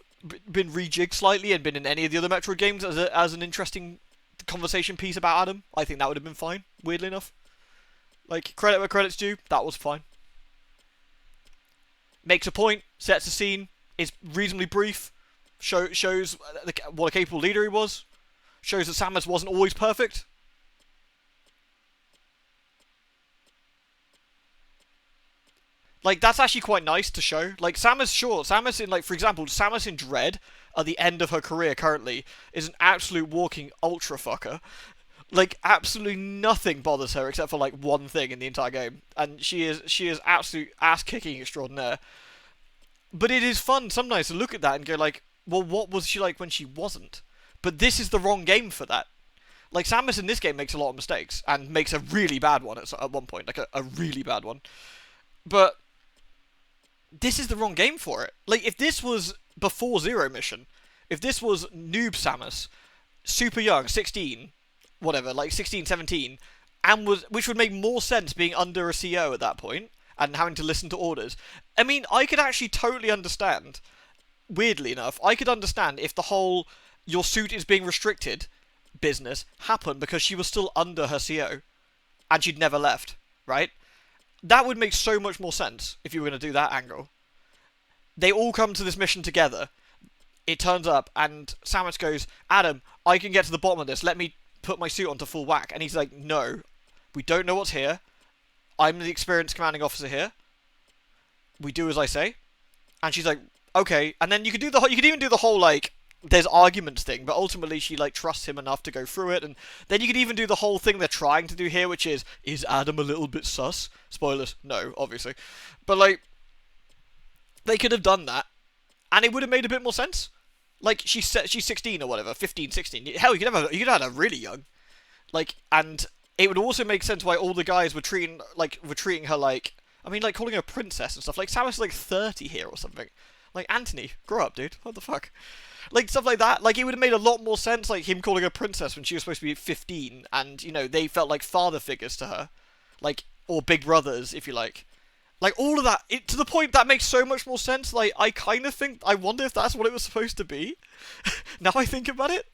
[SPEAKER 1] been rejigged slightly and been in any of the other Metroid games as an interesting conversation piece about Adam. I think that would have been fine, weirdly enough. Like, credit where credit's due, that was fine. Makes a point, sets a scene, is reasonably brief, shows what a capable leader he was, shows that Samus wasn't always perfect. Like, that's actually quite nice to show. Like, Samus in, like, for example, Samus in Dread, at the end of her career currently, is an absolute walking ultra fucker. Like, absolutely nothing bothers her except for, like, one thing in the entire game. And she is absolute ass-kicking extraordinaire. But it is fun sometimes to look at that and go, like, well, what was she like when she wasn't? But this is the wrong game for that. Like, Samus in this game makes a lot of mistakes, and makes a really bad one at one point. Like, a really bad one. But this is the wrong game for it. Like, if this was before Zero Mission, if this was noob Samus, super young, 16, whatever, like 16, 17, which would make more sense being under a CO at that point, and having to listen to orders. I mean, I could actually totally understand, weirdly enough, I could understand if the whole your suit is being restricted business happened because she was still under her CO, and she'd never left, right? That would make so much more sense if you were going to do that angle. They all come to this mission together. It turns up, and Samus goes, Adam, I can get to the bottom of this. Let me put my suit onto full whack. And he's like, no, we don't know what's here. I'm the experienced commanding officer here. We do as I say. And she's like, okay. And then you could even do the whole, like, there's arguments thing, but ultimately she, like, trusts him enough to go through it. And then you could even do the whole thing they're trying to do here, which is Adam a little bit sus? Spoilers. No, obviously. But, like, they could have done that, and it would have made a bit more sense. Like, she's 16 or whatever, 15, 16. Hell, you could have had her really young. Like, and it would also make sense why all the guys were treating her like, I mean, like, calling her a princess and stuff. Like, Samus is like 30 here or something. Like, Anthony, grow up, dude. What the fuck? Like, stuff like that. Like, it would have made a lot more sense, like, him calling her princess when she was supposed to be 15, and, you know, they felt like father figures to her. Like, or big brothers, if you like. Like, all of that, to the point that makes so much more sense. Like, I kind of think, I wonder if that's what it was supposed to be. Now I think about it.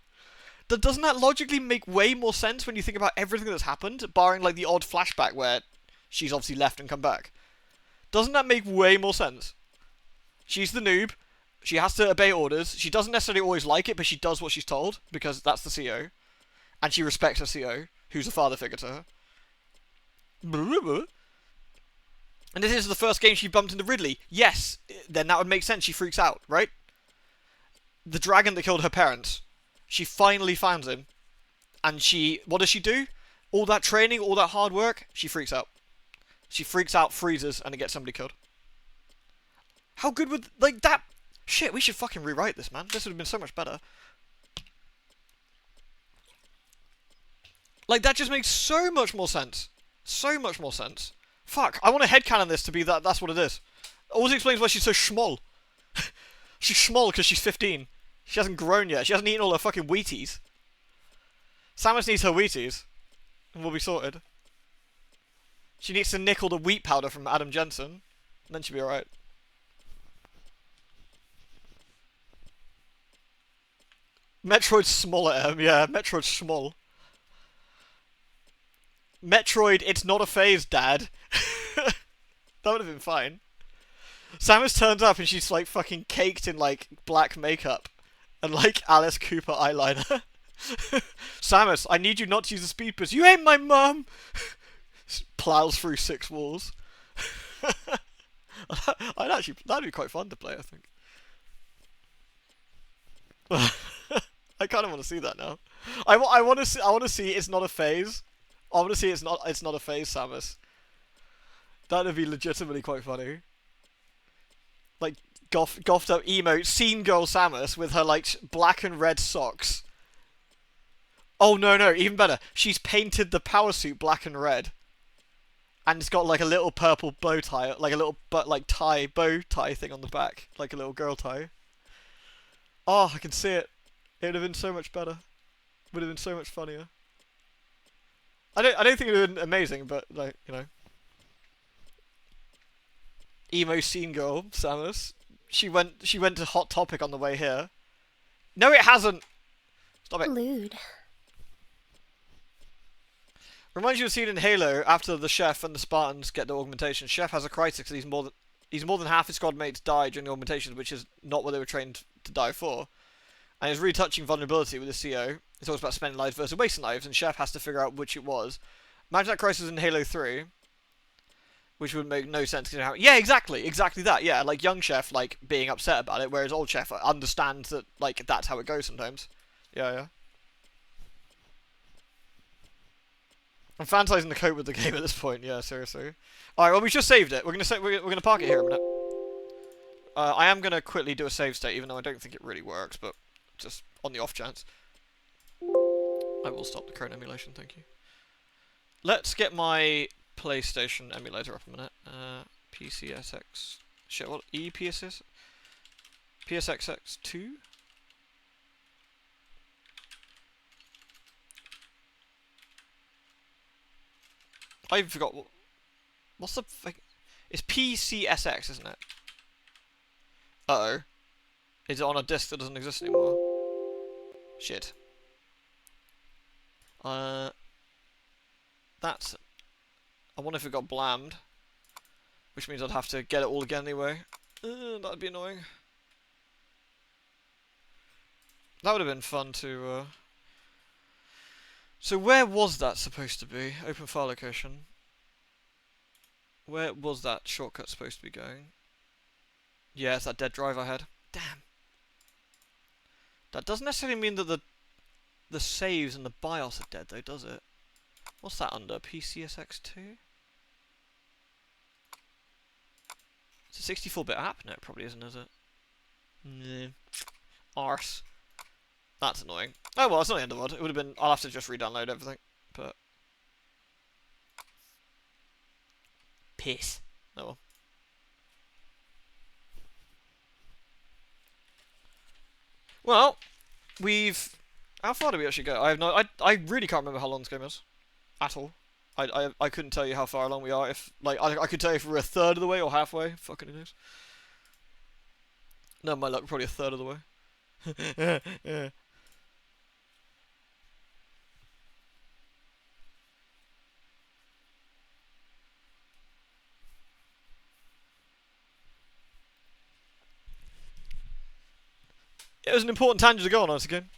[SPEAKER 1] Doesn't that logically make way more sense when you think about everything that's happened, barring, like, the odd flashback where she's obviously left and come back? Doesn't that make way more sense? She's the noob. She has to obey orders. She doesn't necessarily always like it, but she does what she's told, because that's the CO. And she respects her CO, who's a father figure to her. And this is the first game she bumped into Ridley. Yes, then that would make sense. She freaks out, right? The dragon that killed her parents. She finally finds him. And what does she do? All that training, all that hard work, she freaks out. She freaks out, freezes, and it gets somebody killed. How good would, like, that... Shit, we should fucking rewrite this, man. This would have been so much better. Like, that just makes so much more sense. So much more sense. Fuck, I want to headcanon this to be that's what it is. Also explains why she's so schmoll. She's schmoll because she's 15. She hasn't grown yet. She hasn't eaten all her fucking Wheaties. Samus needs her Wheaties. And we'll be sorted. She needs to nick all the wheat powder from Adam Jensen. And then she'll be alright. Metroid smaller M, yeah, Metroid small. Metroid, it's not a phase, Dad. That would have been fine. Samus turns up and she's like fucking caked in like black makeup and like Alice Cooper eyeliner. Samus, I need you not to use the speed boost. You ain't my mum. Plows through 6 walls. That'd be quite fun to play, I think. I kind of want to see that now. I want to see it's not a phase. I want to see it's not a phase, Samus. That'd be legitimately quite funny. Like goffed up emo scene girl Samus with her like black and red socks. Oh no, even better. She's painted the power suit black and red. And it's got like a little purple bow tie, like a little bow tie thing on the back, like a little girl tie. Oh, I can see it. It would have been so much better. Would have been so much funnier. I don't think it would have been amazing, but like, you know. Emo scene girl, Samus. She went to Hot Topic on the way here. No, it hasn't. Stop it.
[SPEAKER 6] Lewd.
[SPEAKER 1] Reminds you of a scene in Halo after the chef and the Spartans get their augmentation. Chef has a crisis because he's more than half his squad mates die during the augmentations, which is not what they were trained to die for. And it's really touching vulnerability with the CO. It's always about spending lives versus wasting lives, and Chef has to figure out which it was. Imagine that crisis in Halo 3. Which would make no sense. Yeah, exactly that. Yeah, like young Chef, like being upset about it, whereas old Chef understands that, like, that's how it goes sometimes. Yeah. I'm fantasizing the cope with the game at this point. Yeah, seriously. All right, well, we just saved it. We're gonna park it here a minute. I am gonna quickly do a save state, even though I don't think it really works, but just on the off chance. I will stop the current emulation. Thank you. Let's get my PlayStation emulator up a minute. PCSX. Shit, what? EPSS? PSXX2? I forgot what's the it's PCSX, isn't it? Uh-oh. Is it on a disc that doesn't exist anymore? Shit. That's... I wonder if it got blammed. Which means I'd have to get it all again anyway. That'd be annoying. That would have been fun to... So where was that supposed to be? Open file location. Where was that shortcut supposed to be going? Yeah, it's that dead drive I had. Damn. That doesn't necessarily mean that the saves and the BIOS are dead though, does it? What's that under? PCSX2? It's a 64-bit app? No, it probably isn't, is it? No. Arse. That's annoying. Oh well, it's not the end of the world. It would have been... I'll have to just re-download everything. But... Piss. Oh well. Well, we've... How far do we actually go? I have no... I really can't remember how long this game is. At all. I couldn't tell you how far along we are. If like I could tell you if we're a third of the way or halfway. Fucking knows. No, my luck, probably a third of the way. Yeah. It was an important tangent to go on once again.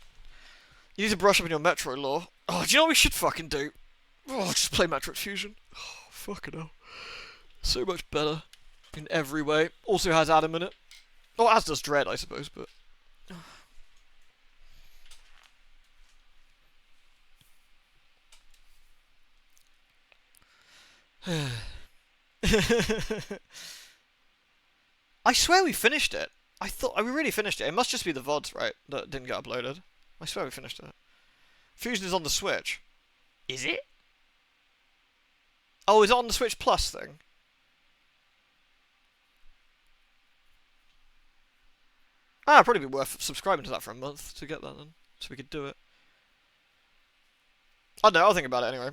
[SPEAKER 1] You need to brush up on your Metroid lore. Oh, do you know what we should fucking do? Oh, just play Metroid Fusion. Oh, fucking hell. So much better. In every way. Also has Adam in it. Oh, as does Dread, I suppose, but... I swear we finished it. I thought we really finished it. It must just be the VODs, right, that didn't get uploaded. I swear we finished it. Fusion is on the Switch. Is it? Oh, is it on the Switch Plus thing? Ah, it'd probably be worth subscribing to that for a month to get that then, so we could do it. I don't know, I'll think about it anyway.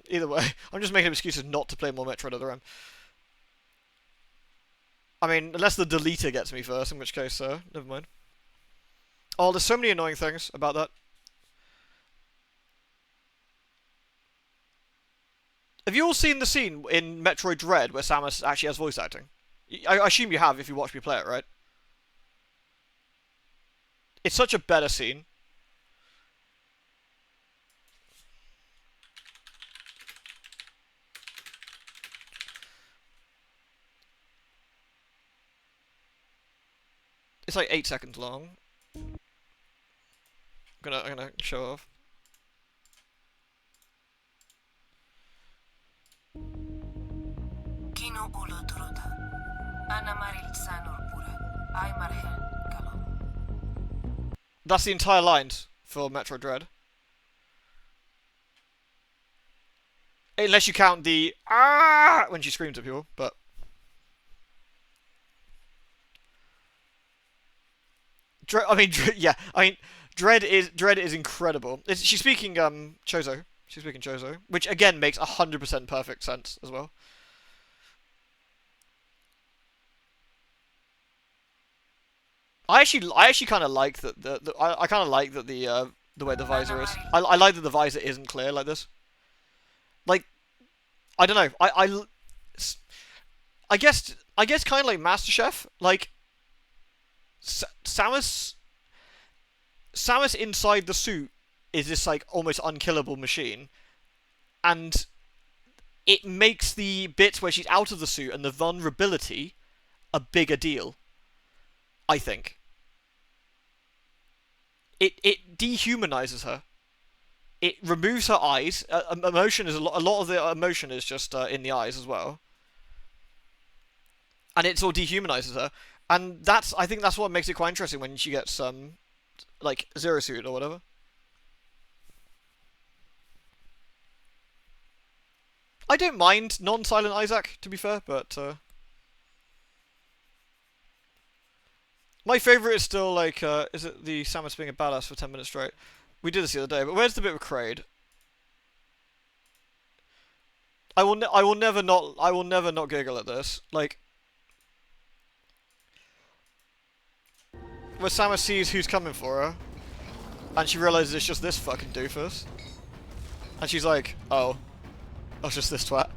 [SPEAKER 1] Either way, I'm just making excuses not to play more Metroid Other M. I mean, unless the deleter gets me first, in which case, never mind. Oh, there's so many annoying things about that. Have you all seen the scene in Metroid Dread where Samus actually has voice acting? I assume you have if you watch me play it, right? It's such a better scene. It's like 8 seconds long. I'm gonna show off. That's the entire lines for Metroid Dread. Unless you count the ah when she screams at people, but yeah. I mean, Dread is incredible. She's speaking Chozo. She's speaking Chozo, which again makes 100% perfect sense as well. I actually kind of like that I kind of like that the way the visor is. I like that the visor isn't clear like this. Like, I don't know. I guess kind of like MasterChef. Like, Samus inside the suit is this like almost unkillable machine, and it makes the bits where she's out of the suit and the vulnerability a bigger deal. I think it dehumanizes her. It removes her eyes. Emotion is a lot of the emotion is just in the eyes as well, and it sort of dehumanizes her. And I think that's what makes it quite interesting when she gets like Zero Suit or whatever. I don't mind non-silent Isaac, to be fair, but my favourite is still like is it the Samus being a badass for 10 minutes straight? We did this the other day, but where's the bit with Kraid? I will never not giggle at this. Like, where Samus sees who's coming for her, and she realizes it's just this fucking doofus, and she's like, "Oh, it's just this twat."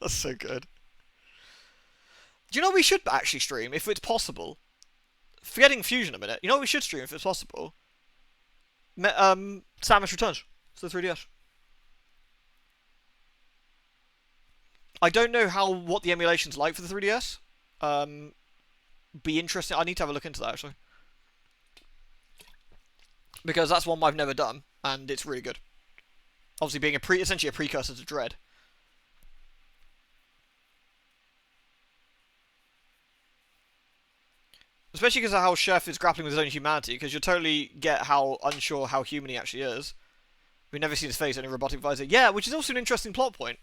[SPEAKER 1] That's so good. Do you know what we should actually stream if it's possible? Forgetting Fusion a minute. You know what we should stream if it's possible? Samus Returns to the 3DS. I don't know what the emulation's like for the 3DS. Be interesting. I need to have a look into that actually, because that's one I've never done, and it's really good. Obviously, being essentially a precursor to Dread. Especially because of how Chef is grappling with his own humanity, because you totally get how unsure how human he actually is. We've never seen his face, only robotic visor. Yeah, which is also an interesting plot point.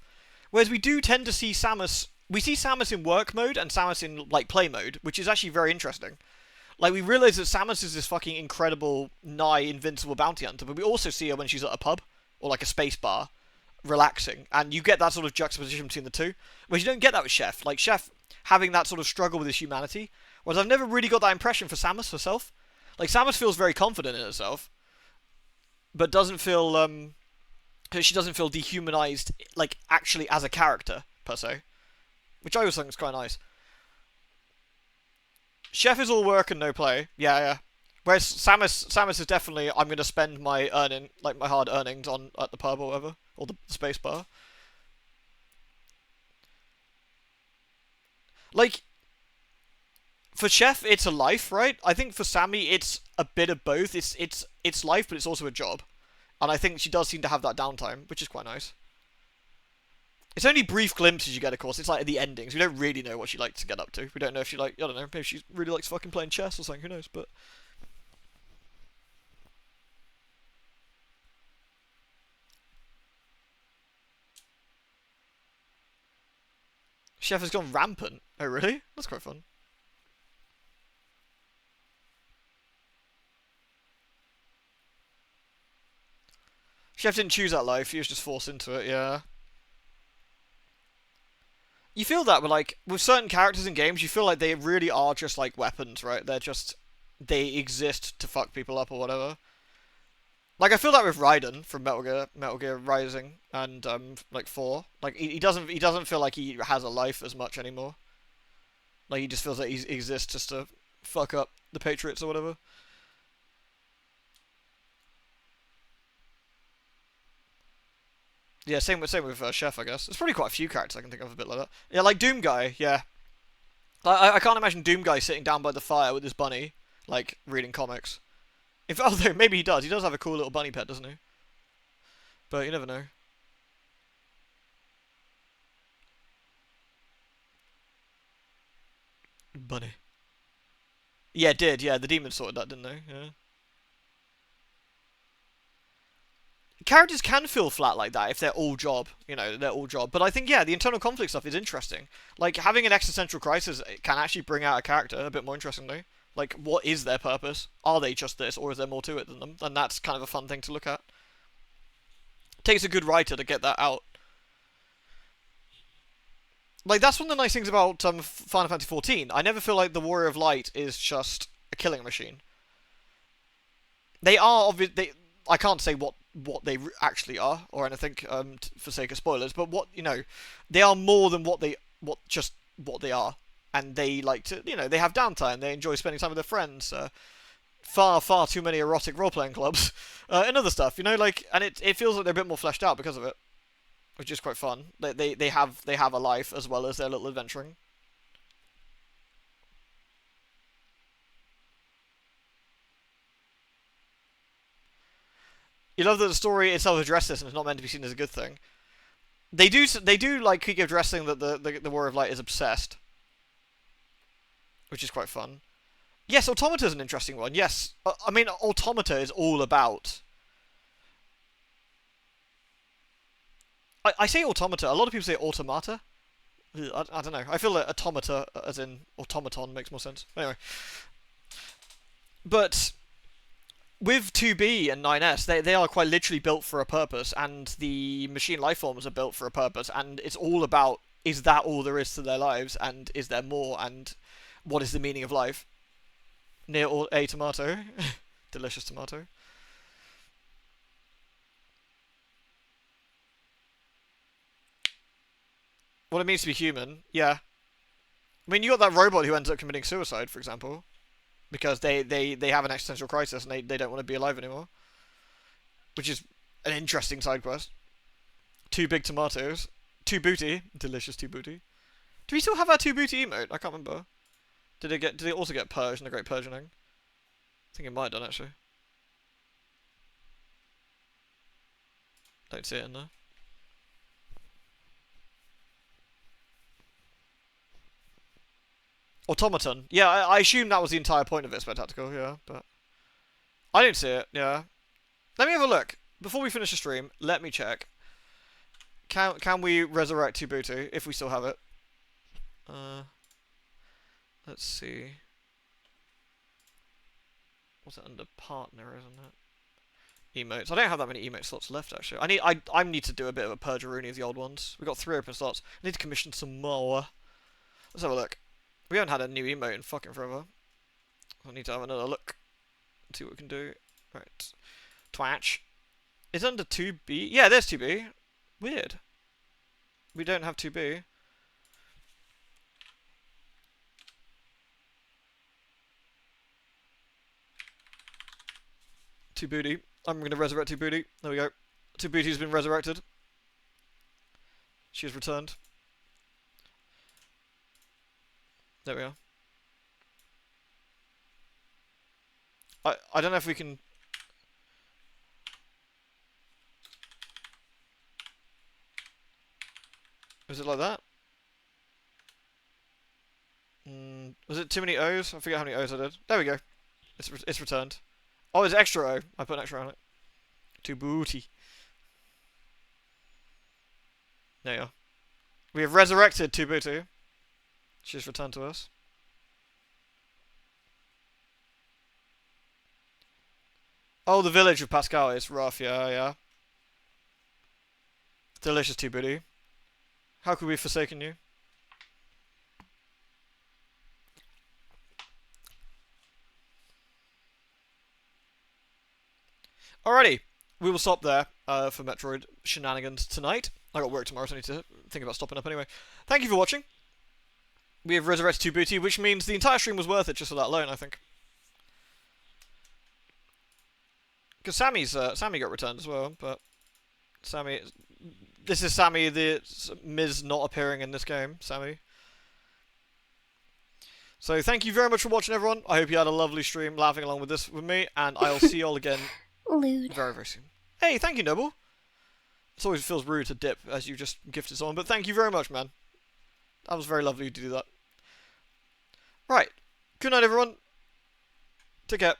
[SPEAKER 1] Whereas we do tend to see Samus... We see Samus in work mode and Samus in, like, play mode, which is actually very interesting. Like, we realise that Samus is this fucking incredible, nigh invincible bounty hunter, but we also see her when she's at a pub, or like a space bar, relaxing. And you get that sort of juxtaposition between the two. Whereas you don't get that with Chef. Like, Chef having that sort of struggle with his humanity. Whereas I've never really got that impression for Samus herself. Like, Samus feels very confident in herself, but doesn't feel, she doesn't feel dehumanized, like, actually as a character, per se. Which I always think is quite nice. Chef is all work and no play. Yeah. Whereas Samus is definitely, I'm going to spend my hard earnings at the pub or whatever, or the space bar. Like, for Chef, it's a life, right? I think for Sammy, it's a bit of both. It's life, but it's also a job. And I think she does seem to have that downtime, which is quite nice. It's only brief glimpses you get, of course. It's like at the endings. We don't really know what she likes to get up to. We don't know if she I don't know, maybe she really likes fucking playing chess or something, who knows, but... Chef has gone rampant. Oh, really? That's quite fun. Chef didn't choose that life, he was just forced into it, yeah. You feel that with certain characters in games, you feel like they really are just like weapons, right? They're just they exist to fuck people up or whatever. Like I feel that with Raiden from Metal Gear Rising and like 4. Like he doesn't feel like he has a life as much anymore. Like he just feels like he exists just to fuck up the Patriots or whatever. Yeah, same with Chef, I guess. There's probably quite a few characters I can think of a bit like that. Yeah, like Doom Guy. Yeah, I can't imagine Doom Guy sitting down by the fire with his bunny, like reading comics. Although maybe he does. He does have a cool little bunny pet, doesn't he? But you never know. Bunny. Yeah, it did. Yeah, the demons sorted that, didn't they? Yeah. Characters can feel flat like that if they're all job, you know, they're all job. But I think, yeah, the internal conflict stuff is interesting. Like, having an existential crisis can actually bring out a character a bit more interestingly. Like, what is their purpose? Are they just this, or is there more to it than them? And that's kind of a fun thing to look at. It takes a good writer to get that out. Like, that's one of the nice things about Final Fantasy XIV. I never feel like the Warrior of Light is just a killing machine. They are obviously... I can't say what they actually are or anything for sake of spoilers, but what, you know, they are more than what they are, and they like to, you know, they have downtime, they enjoy spending time with their friends, far too many erotic role-playing clubs, and other stuff, you know, like, and it feels like they're a bit more fleshed out because of it, which is quite fun. They have a life as well as their little adventuring. You love that the story itself addresses this and it's not meant to be seen as a good thing. They do like keep addressing that the Warrior of Light is obsessed, which is quite fun. Yes, Automata is an interesting one. Yes, I mean Automata is all about. I say Automata. A lot of people say Automata. I don't know. I feel like Automata, as in automaton, makes more sense. Anyway, but with 2B and 9S, they are quite literally built for a purpose, and the machine life forms are built for a purpose, and it's all about, is that all there is to their lives, and is there more, and what is the meaning of life? Near a tomato. Delicious tomato. What it means to be human, yeah. I mean, you got that robot who ends up committing suicide, for example. Because they have an existential crisis and they don't want to be alive anymore. Which is an interesting side quest. 2 big tomatoes. 2 booty. Delicious 2 booty. Do we still have our 2 booty emote? I can't remember. Did it also get purged in the Great Purging? I think it might have done, actually. Don't see it in there. Automaton. Yeah, I assume that was the entire point of it, Spectacular, yeah, but... I didn't see it, yeah. Let me have a look. Before we finish the stream, let me check. Can we resurrect Tubutu, if we still have it? Let's see. What's it under? Partner, isn't it? Emotes. I don't have that many emote slots left, actually. I need to do a bit of a purgeroonie of the old ones. We've got 3 open slots. I need to commission some more. Let's have a look. We haven't had a new emote in fucking forever. I need to have another look. See what we can do. Right. Twatch. Is under 2B? Yeah, there's 2B. Weird. We don't have 2B. Two booty. I'm going to resurrect 2 booty. There we go. 2 booty's been resurrected. She has returned. There we are. I don't know if we can... Was it like that? Was it too many O's? I forget how many O's I did. There we go. It's returned. Oh, it's extra O. I put an extra on it. 2 booty. There you are. We have resurrected 2 booty. She's returned to us. Oh, the village with Pascal is rough, yeah. Delicious 2 booty. How could we have forsaken you? Alrighty, we will stop there for Metroid shenanigans tonight. I got work tomorrow, so I need to think about stopping up anyway. Thank you for watching. We have resurrected 2 booty, which means the entire stream was worth it just for that alone, I think. Because Sammy got returned as well, but Sammy... This is Sammy, the Miz not appearing in this game, Sammy. So thank you very much for watching, everyone. I hope you had a lovely stream laughing along with this with me, and I'll see you all again
[SPEAKER 6] Lewd.
[SPEAKER 1] very, very soon. Hey, thank you, Noble. It always feels rude to dip as you just gifted someone, but thank you very much, man. That was very lovely to do that. Right. Good night, everyone. Take care.